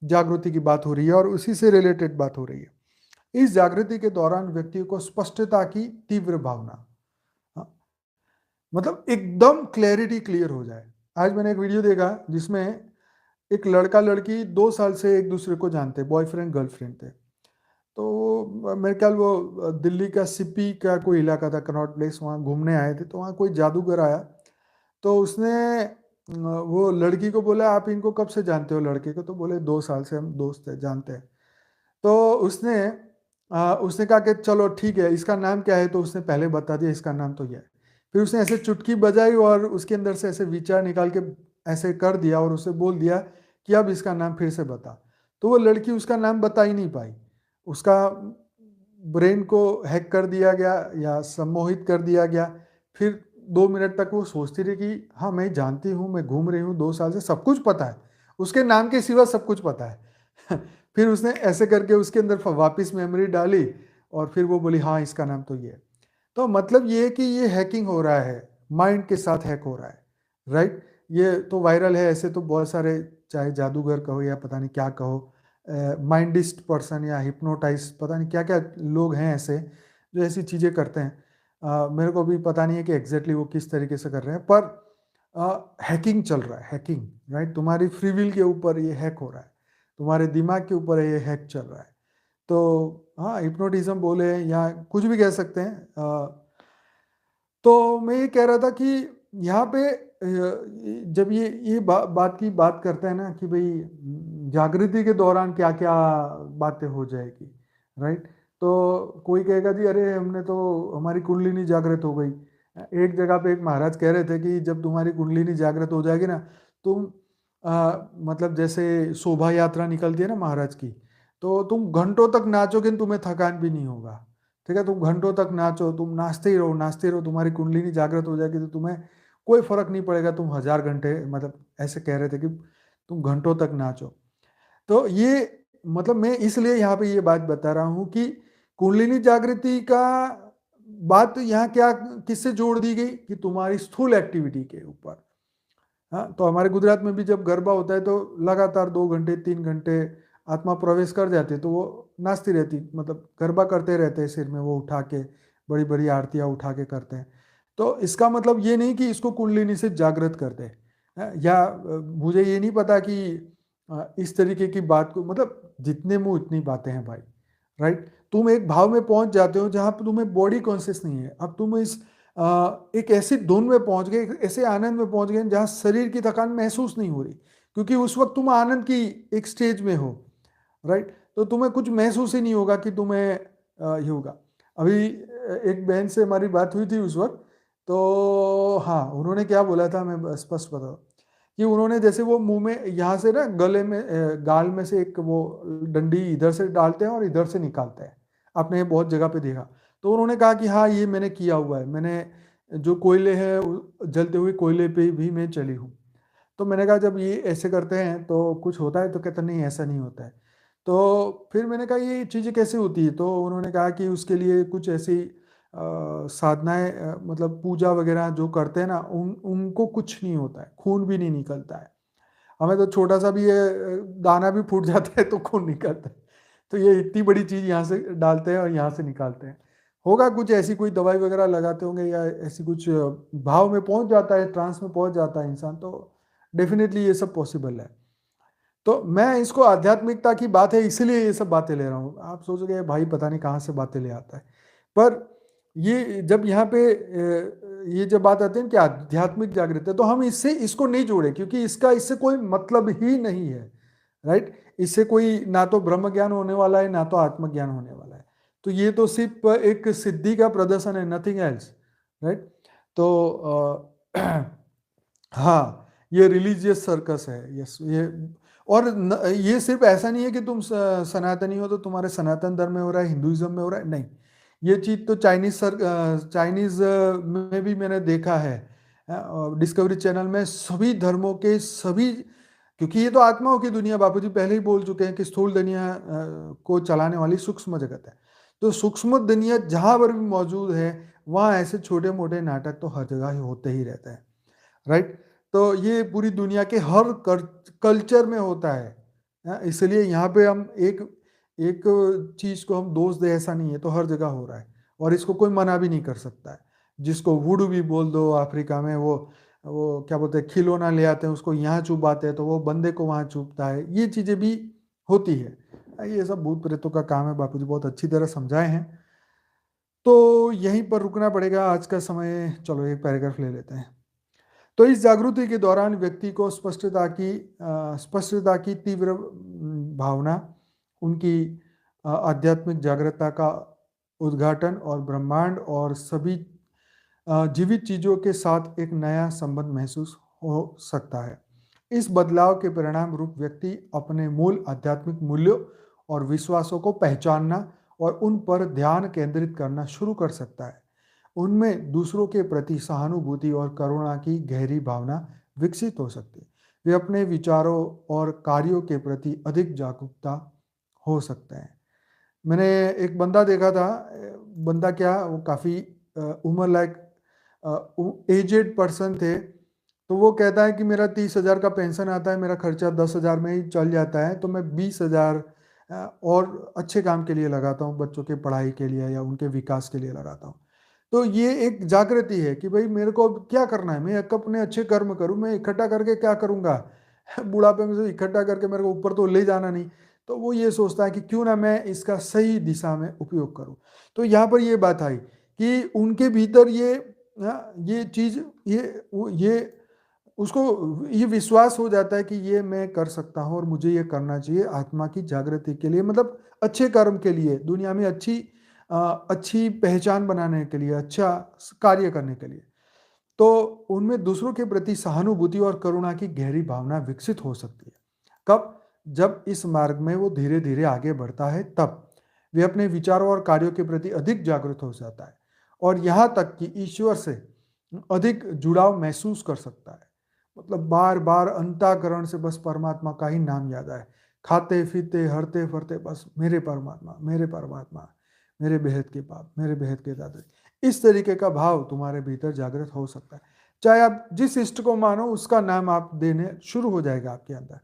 जागृति की बात हो रही है और उसी से रिलेटेड बात हो रही है। इस जागृति के दौरान व्यक्ति को स्पष्टता की तीव्र भावना, हाँ, मतलब एकदम क्लैरिटी क्लियर हो जाए। आज मैंने एक वीडियो देखा जिसमें एक लड़का लड़की 2 साल से एक दूसरे को जानते, बॉयफ्रेंड गर्लफ्रेंड थे। तो मेरे ख्याल वो दिल्ली का सिपी का कोई इलाका था, कनॉट प्लेस, वहाँ घूमने आए थे। तो वहाँ कोई जादूगर आया, तो उसने वो लड़की को बोला आप इनको कब से जानते हो, लड़के को। तो बोले 2 साल से हम दोस्त है, जानते हैं। तो उसने कहा कि चलो ठीक है, इसका नाम क्या है। तो उसने पहले बता दिया इसका नाम तो ये है। फिर उसने ऐसे चुटकी बजाई और उसके अंदर से ऐसे विचार निकाल के ऐसे कर दिया और उसे बोल दिया कि अब इसका नाम फिर से बता। तो वो लड़की उसका नाम बता ही नहीं पाई। उसका ब्रेन को हैक कर दिया गया या सम्मोहित कर दिया गया। फिर 2 मिनट तक वो सोचती रही कि हाँ मैं जानती हूँ, मैं घूम रही हूँ 2 साल से, सब कुछ पता है, उसके नाम के सिवा सब कुछ पता है। फिर उसने ऐसे करके उसके अंदर वापस मेमोरी डाली और फिर वो बोली हाँ इसका नाम तो ये है। तो मतलब ये है कि ये हैकिंग हो रहा है, माइंड के साथ हैक हो रहा है, राइट। ये तो वायरल है, ऐसे तो बहुत सारे, चाहे जादूगर कहो या पता नहीं क्या कहो, माइंडिस्ट पर्सन या हिप्नोटाइज, पता नहीं क्या क्या लोग हैं ऐसे जो ऐसी चीज़ें करते हैं। मेरे को भी पता नहीं है कि एग्जैक्टली वो किस तरीके से कर रहे हैं, पर हैकिंग चल रहा है, हैकिंग, राइट। तुम्हारी फ्री विल के ऊपर ये हैक हो रहा है, तुम्हारे दिमाग के ऊपर ये हैक चल रहा है। तो हाँ, हिप्नोटिज्म बोले या कुछ भी कह सकते हैं। तो मैं ये कह रहा था कि यहाँ पे जब ये बात की बात करते हैं ना कि भाई जागृति के दौरान क्या क्या बातें हो जाएगी, राइट। तो कोई कहेगा जी अरे हमने तो, हमारी कुंडलिनी जागृत हो गई। एक जगह पे एक महाराज कह रहे थे कि जब तुम्हारी कुंडलिनी जागृत हो जाएगी ना, तुम मतलब जैसे शोभा यात्रा निकलती है ना महाराज की, तो तुम घंटों तक नाचोगे, तुम्हें थकान भी नहीं होगा। ठीक है, तुम घंटों तक नाचो, तुम नाचते ही रहो, नाचते ही रहो, तुम्हारी कुंडलिनी जागृत हो जाएगी, तो तुम्हें कोई फर्क नहीं पड़ेगा, तुम 1000 घंटे, मतलब ऐसे कह रहे थे कि तुम घंटों तक नाचो। तो ये मतलब मैं इसलिए यहाँ पे ये बात बता रहा हूँ कि कुंडलिनी जागृति का बात यहाँ क्या किससे जोड़ दी गई कि तुम्हारी स्थूल एक्टिविटी के ऊपर। हाँ, तो हमारे गुजरात में भी जब गरबा होता है तो लगातार 2 घंटे 3 घंटे आत्मा प्रवेश कर जाती है, तो वो नाचती रहती, मतलब गरबा करते रहते हैं, सिर में वो उठा के बड़ी बड़ी आरतियां उठा के करते हैं। तो इसका मतलब ये नहीं कि इसको कुंडलिनी से जागृत करते हैं। या मुझे ये नहीं पता कि इस तरीके की बात को, मतलब जितने मुंह उतनी बातें हैं भाई, राइट। तुम एक भाव में पहुंच जाते हो जहां पर तुम्हें बॉडी कॉन्शियस नहीं है, अब तुम इस एक ऐसी धुन में पहुंच गए, एक ऐसे आनंद में पहुंच गए जहां शरीर की थकान महसूस नहीं हो रही, क्योंकि उस वक्त तुम आनंद की एक स्टेज में हो, राइट। तो तुम्हें कुछ महसूस ही नहीं होगा कि तुम्हें ये होगा। अभी एक बहन से हमारी बात हुई थी उस वक्त, तो हाँ उन्होंने क्या बोला था, मैं स्पष्ट बताऊँ कि उन्होंने जैसे वो मुंह में यहाँ से ना गले में गाल में से एक वो डंडी इधर से डालते हैं और इधर से निकालते हैं, आपने ये बहुत जगह पे देखा। तो उन्होंने कहा कि हाँ ये मैंने किया हुआ है, मैंने जो कोयले हैं जलते हुए कोयले पे भी मैं चली हूँ। तो मैंने कहा जब ये ऐसे करते हैं तो कुछ होता है, तो कहता नहीं ऐसा नहीं होता है। तो फिर मैंने कहा ये चीज़ें कैसे होती है, तो उन्होंने कहा कि उसके लिए कुछ ऐसी साधनाएं, मतलब पूजा वगैरह जो करते हैं ना, उनको कुछ नहीं होता है, खून भी नहीं निकलता है। हमें तो छोटा सा भी ये दाना भी फूट जाता है तो खून निकलता है। तो ये इतनी बड़ी चीज़ यहाँ से डालते हैं और यहाँ से निकालते हैं। होगा कुछ ऐसी कोई दवाई वगैरह लगाते होंगे या ऐसी कुछ भाव में पहुंच जाता है, ट्रांस में पहुंच जाता है इंसान, तो डेफिनेटली ये सब पॉसिबल है। तो मैं इसको आध्यात्मिकता की बात है इसलिए ये सब बातें ले रहा हूँ। आप सोचोगे भाई पता नहीं कहाँ से बातें ले आता है, पर ये जब यहाँ पे ये जब बात आती है कि आध्यात्मिक जागृति है, तो हम इससे इसको नहीं जोड़े, क्योंकि इसका इससे कोई मतलब ही नहीं है, राइट। इससे कोई ना तो ब्रह्म ज्ञान होने वाला है ना तो आत्मज्ञान होने वाला है। तो ये तो सिर्फ एक सिद्धि का प्रदर्शन है, नथिंग एल्स, राइट। तो हाँ, ये रिलीजियस सर्कस है, यस। ये और ये सिर्फ ऐसा नहीं है कि तुम सनातनी हो तो तुम्हारे सनातन धर्म में हो रहा है, हिंदुइज्म में हो रहा है, नहीं। ये चीज तो चाइनीज में भी मैंने देखा है। डिस्कवरी चैनल में सभी धर्मों के सभी, क्योंकि ये तो आत्माओं की दुनिया, बापूजी पहले ही बोल चुके हैं कि स्थूल दुनिया को चलाने वाली सूक्ष्म जगत है। तो सूक्ष्म दुनिया जहां पर भी मौजूद है वहां ऐसे छोटे मोटे नाटक तो हर जगह ही होते ही रहते हैं, राइट। तो ये पूरी दुनिया के हर कल्चर में होता है। इसलिए यहाँ पे हम एक एक चीज को हम दोष दे ऐसा नहीं है, तो हर जगह हो रहा है और इसको कोई मना भी नहीं कर सकता है। जिसको वुडू भी बोल दो, अफ्रीका में वो क्या बोलते हैं, खिलौना ले आते हैं, उसको यहाँ चुभाते हैं तो वो बंदे को वहाँ चुभता है, ये चीजें भी होती है। ये सब भूत प्रेतों का काम है, बापू जी बहुत अच्छी तरह समझाए हैं। तो यहीं पर रुकना पड़ेगा आज का समय। चलो एक पैराग्राफ ले लेते हैं। तो इस जागृति के दौरान व्यक्ति को स्पष्टता की तीव्र भावना, उनकी आध्यात्मिक जागृतता का उद्घाटन और ब्रह्मांड और सभी जीवित चीजों के साथ एक नया संबंध महसूस हो सकता है। इस बदलाव के परिणाम रूप व्यक्ति अपने मूल आध्यात्मिक मूल्यों और विश्वासों को पहचानना और उन पर ध्यान केंद्रित करना शुरू कर सकता है। उनमें दूसरों के प्रति सहानुभूति और करुणा की गहरी भावना विकसित हो सकती है। वे अपने विचारों और कार्यों के प्रति अधिक जागरूकता हो सकते हैं। मैंने एक बंदा देखा था, बंदा क्या, वो काफ़ी उम्र लायक एजेड पर्सन थे। तो वो कहता है कि मेरा 30,000 का पेंशन आता है, मेरा खर्चा 10,000 में ही चल जाता है, तो मैं 20,000 और अच्छे काम के लिए लगाता हूँ, बच्चों के पढ़ाई के लिए या उनके विकास के लिए लगाता हूँ। तो ये एक जागृति है कि भाई मेरे को अब क्या करना है, मैं अपने अच्छे कर्म करूँ, मैं इकट्ठा करके क्या करूँगा बुढ़ापे में से इकट्ठा करके मेरे को ऊपर तो ले जाना नहीं। तो वो ये सोचता है कि क्यों ना मैं इसका सही दिशा में उपयोग करूँ। तो यहाँ पर ये बात आई कि उनके भीतर ये चीज़, ये उसको ये विश्वास हो जाता है कि ये मैं कर सकता हूँ और मुझे ये करना चाहिए आत्मा की जागृति के लिए, मतलब अच्छे कर्म के लिए, दुनिया में अच्छी पहचान बनाने के लिए, अच्छा कार्य करने के लिए। तो उनमें दूसरों के प्रति सहानुभूति और करुणा की गहरी भावना विकसित हो सकती है। कब? जब इस मार्ग में वो धीरे धीरे आगे बढ़ता है, तब वे अपने विचारों और कार्यों के प्रति अधिक जागृत हो जाता है और यहाँ तक कि ईश्वर से अधिक जुड़ाव महसूस कर सकता है। मतलब बार बार अंतःकरण से बस परमात्मा का ही नाम याद आए, खाते पीते हरते फरते बस मेरे परमात्मा, मेरे परमात्मा, मेरे बेहद के पाप, मेरे बेहद के दादा। इस तरीके का भाव तुम्हारे भीतर जागृत हो सकता है। चाहे आप जिस इष्ट को मानो उसका नाम आप देने शुरू हो जाएगा आपके अंदर,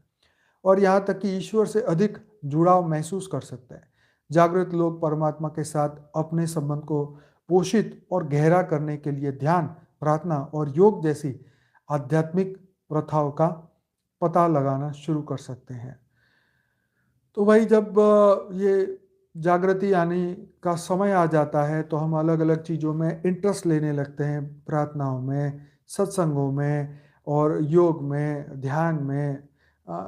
और यहाँ तक कि ईश्वर से अधिक जुड़ाव महसूस कर सकते हैं। जागृत लोग परमात्मा के साथ अपने संबंध को पोषित और गहरा करने के लिए ध्यान, प्रार्थना और योग जैसी आध्यात्मिक प्रथाओं का पता लगाना शुरू कर सकते हैं। तो भाई जब ये जागृति आने का समय आ जाता है तो हम अलग अलग चीज़ों में इंटरेस्ट लेने लगते हैं, प्रार्थनाओं में, सत्संगों में और योग में, ध्यान में,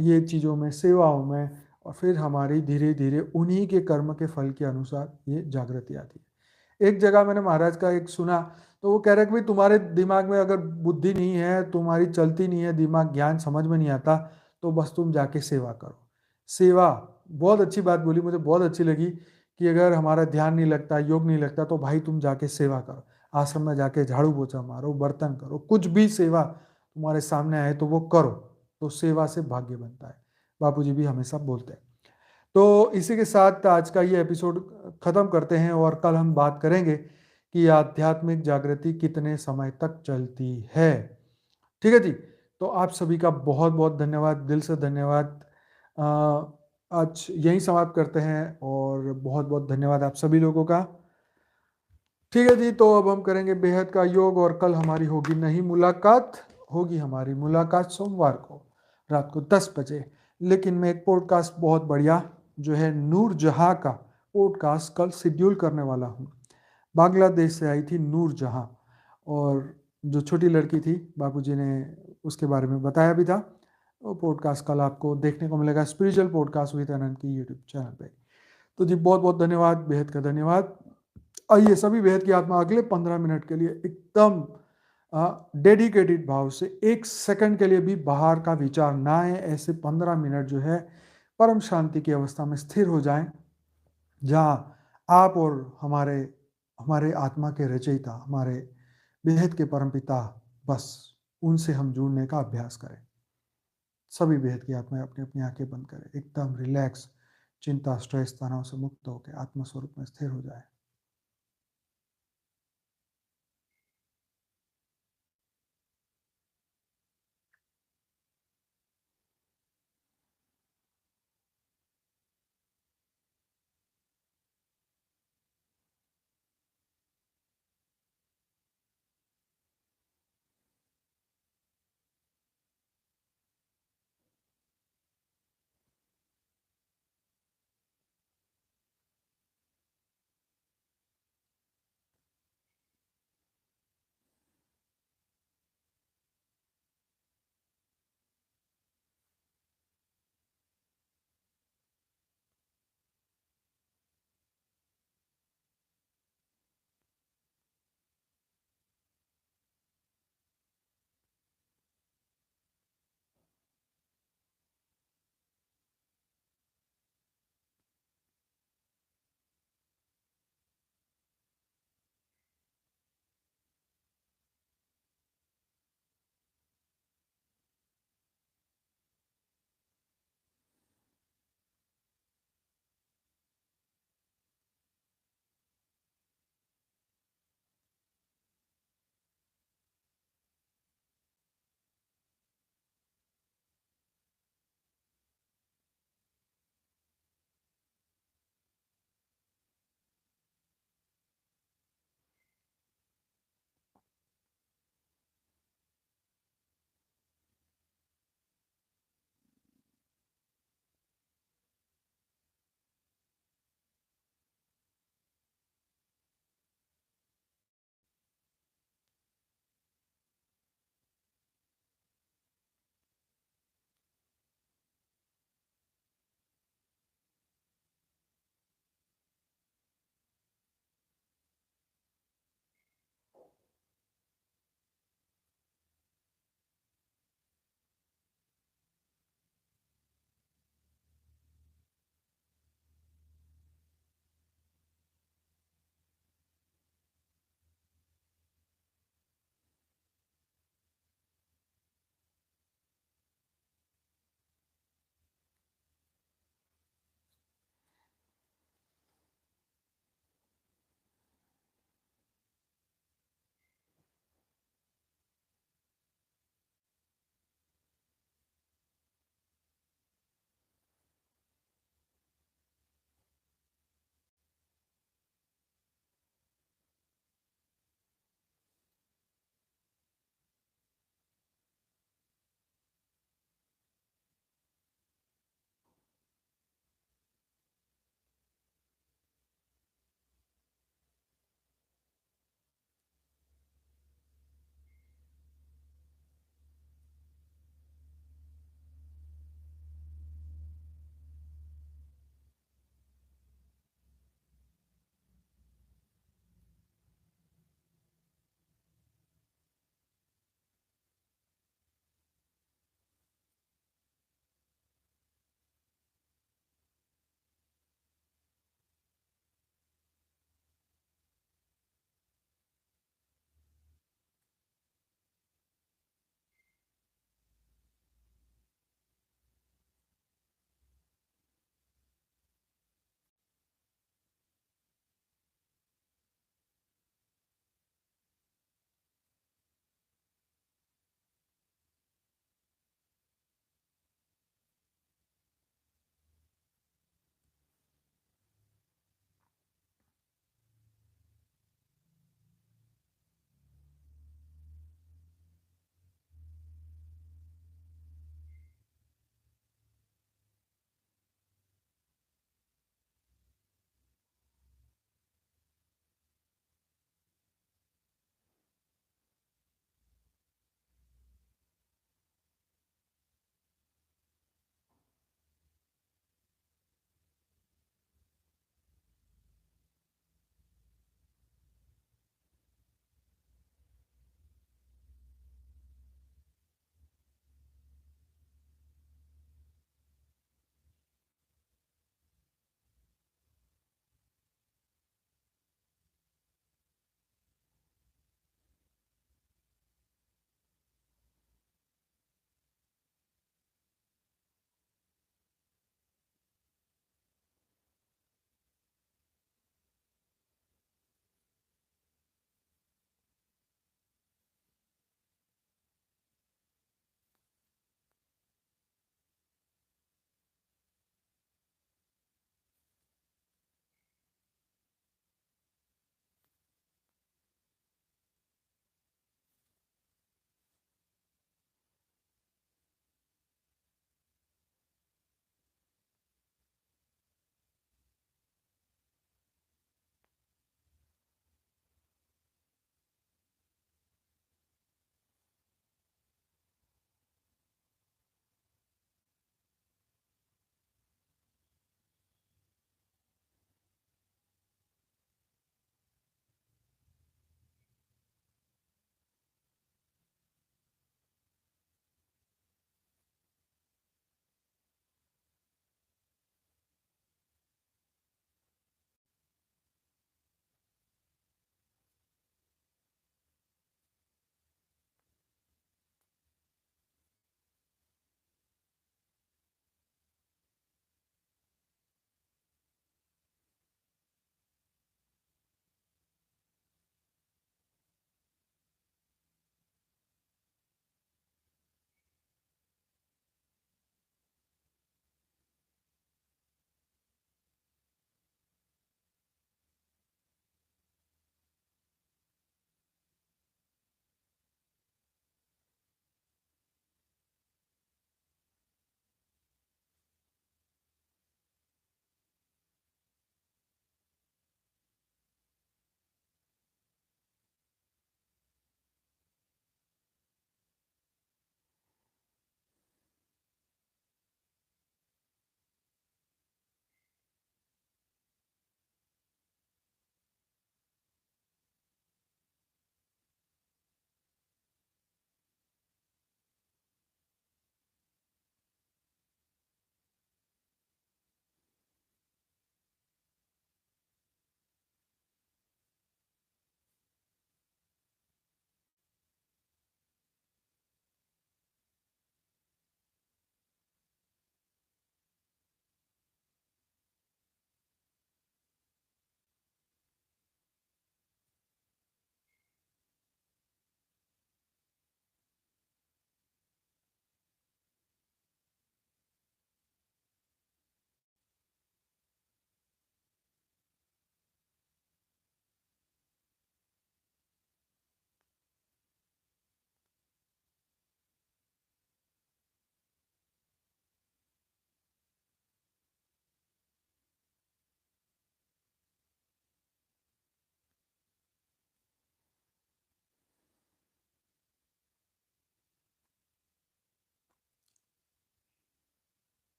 ये चीज़ों में, सेवाओं में, और फिर हमारी धीरे धीरे उन्हीं के कर्म के फल के अनुसार ये जागृति आती है। एक जगह मैंने महाराज का एक सुना, तो वो कह रहे कि भाई तुम्हारे दिमाग में अगर बुद्धि नहीं है, तुम्हारी चलती नहीं है दिमाग, ज्ञान समझ में नहीं आता, तो बस तुम जाके सेवा करो। सेवा, बहुत अच्छी बात बोली, मुझे बहुत अच्छी लगी कि अगर हमारा ध्यान नहीं लगता, योग नहीं लगता, तो भाई तुम जाके सेवा करो। आश्रम में जाके झाड़ू पोछा मारो, बर्तन करो, कुछ भी सेवा तुम्हारे सामने आए तो वो करो, तो सेवा से भाग्य बनता है। बापूजी भी हमेशा बोलते हैं। तो इसी के साथ आज का ये एपिसोड खत्म करते हैं और कल हम बात करेंगे कि आध्यात्मिक जागृति कितने समय तक चलती है। ठीक है जी। तो आप सभी का बहुत बहुत धन्यवाद, दिल से धन्यवाद। आज यहीं समाप्त करते हैं और बहुत बहुत धन्यवाद आप सभी लोगों का। ठीक है जी। तो अब हम करेंगे बेहद का योग और कल हमारी होगी नहीं मुलाकात, होगी हमारी मुलाकात सोमवार को रात को 10 बजे। लेकिन मैं एक पॉडकास्ट बहुत बढ़िया जो है नूर जहां का पॉडकास्ट कल शेड्यूल करने वाला हूँ। बांग्लादेश से आई थी नूर जहां, और जो छोटी लड़की थी बापूजी ने उसके बारे में बताया भी था। वो पॉडकास्ट कल आपको देखने को मिलेगा स्पिरिचुअल पॉडकास्ट विद अनंत की यूट्यूब चैनल पे। तो जी बहुत बहुत धन्यवाद, बेहद का धन्यवाद। आइए सभी बेहद की आत्मा अगले 15 मिनट के लिए एकदम डेडिकेटेड भाव से, एक सेकंड के लिए भी बाहर का विचार ना आए, ऐसे 15 मिनट जो है परम शांति की अवस्था में स्थिर हो जाएं, जहाँ आप और हमारे हमारे आत्मा के रचयिता, हमारे बेहद के परमपिता बस उनसे हम जुड़ने का अभ्यास करें। सभी बेहद की आत्माएं अपनी अपनी आंखें बंद करें, एकदम रिलैक्स, चिंता, स्ट्रेस, तनाव से मुक्त होकर आत्म स्वरूप में स्थिर हो जाए।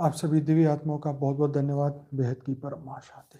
आप सभी दिव्य आत्माओं का बहुत बहुत धन्यवाद। बेहद की परम शांति।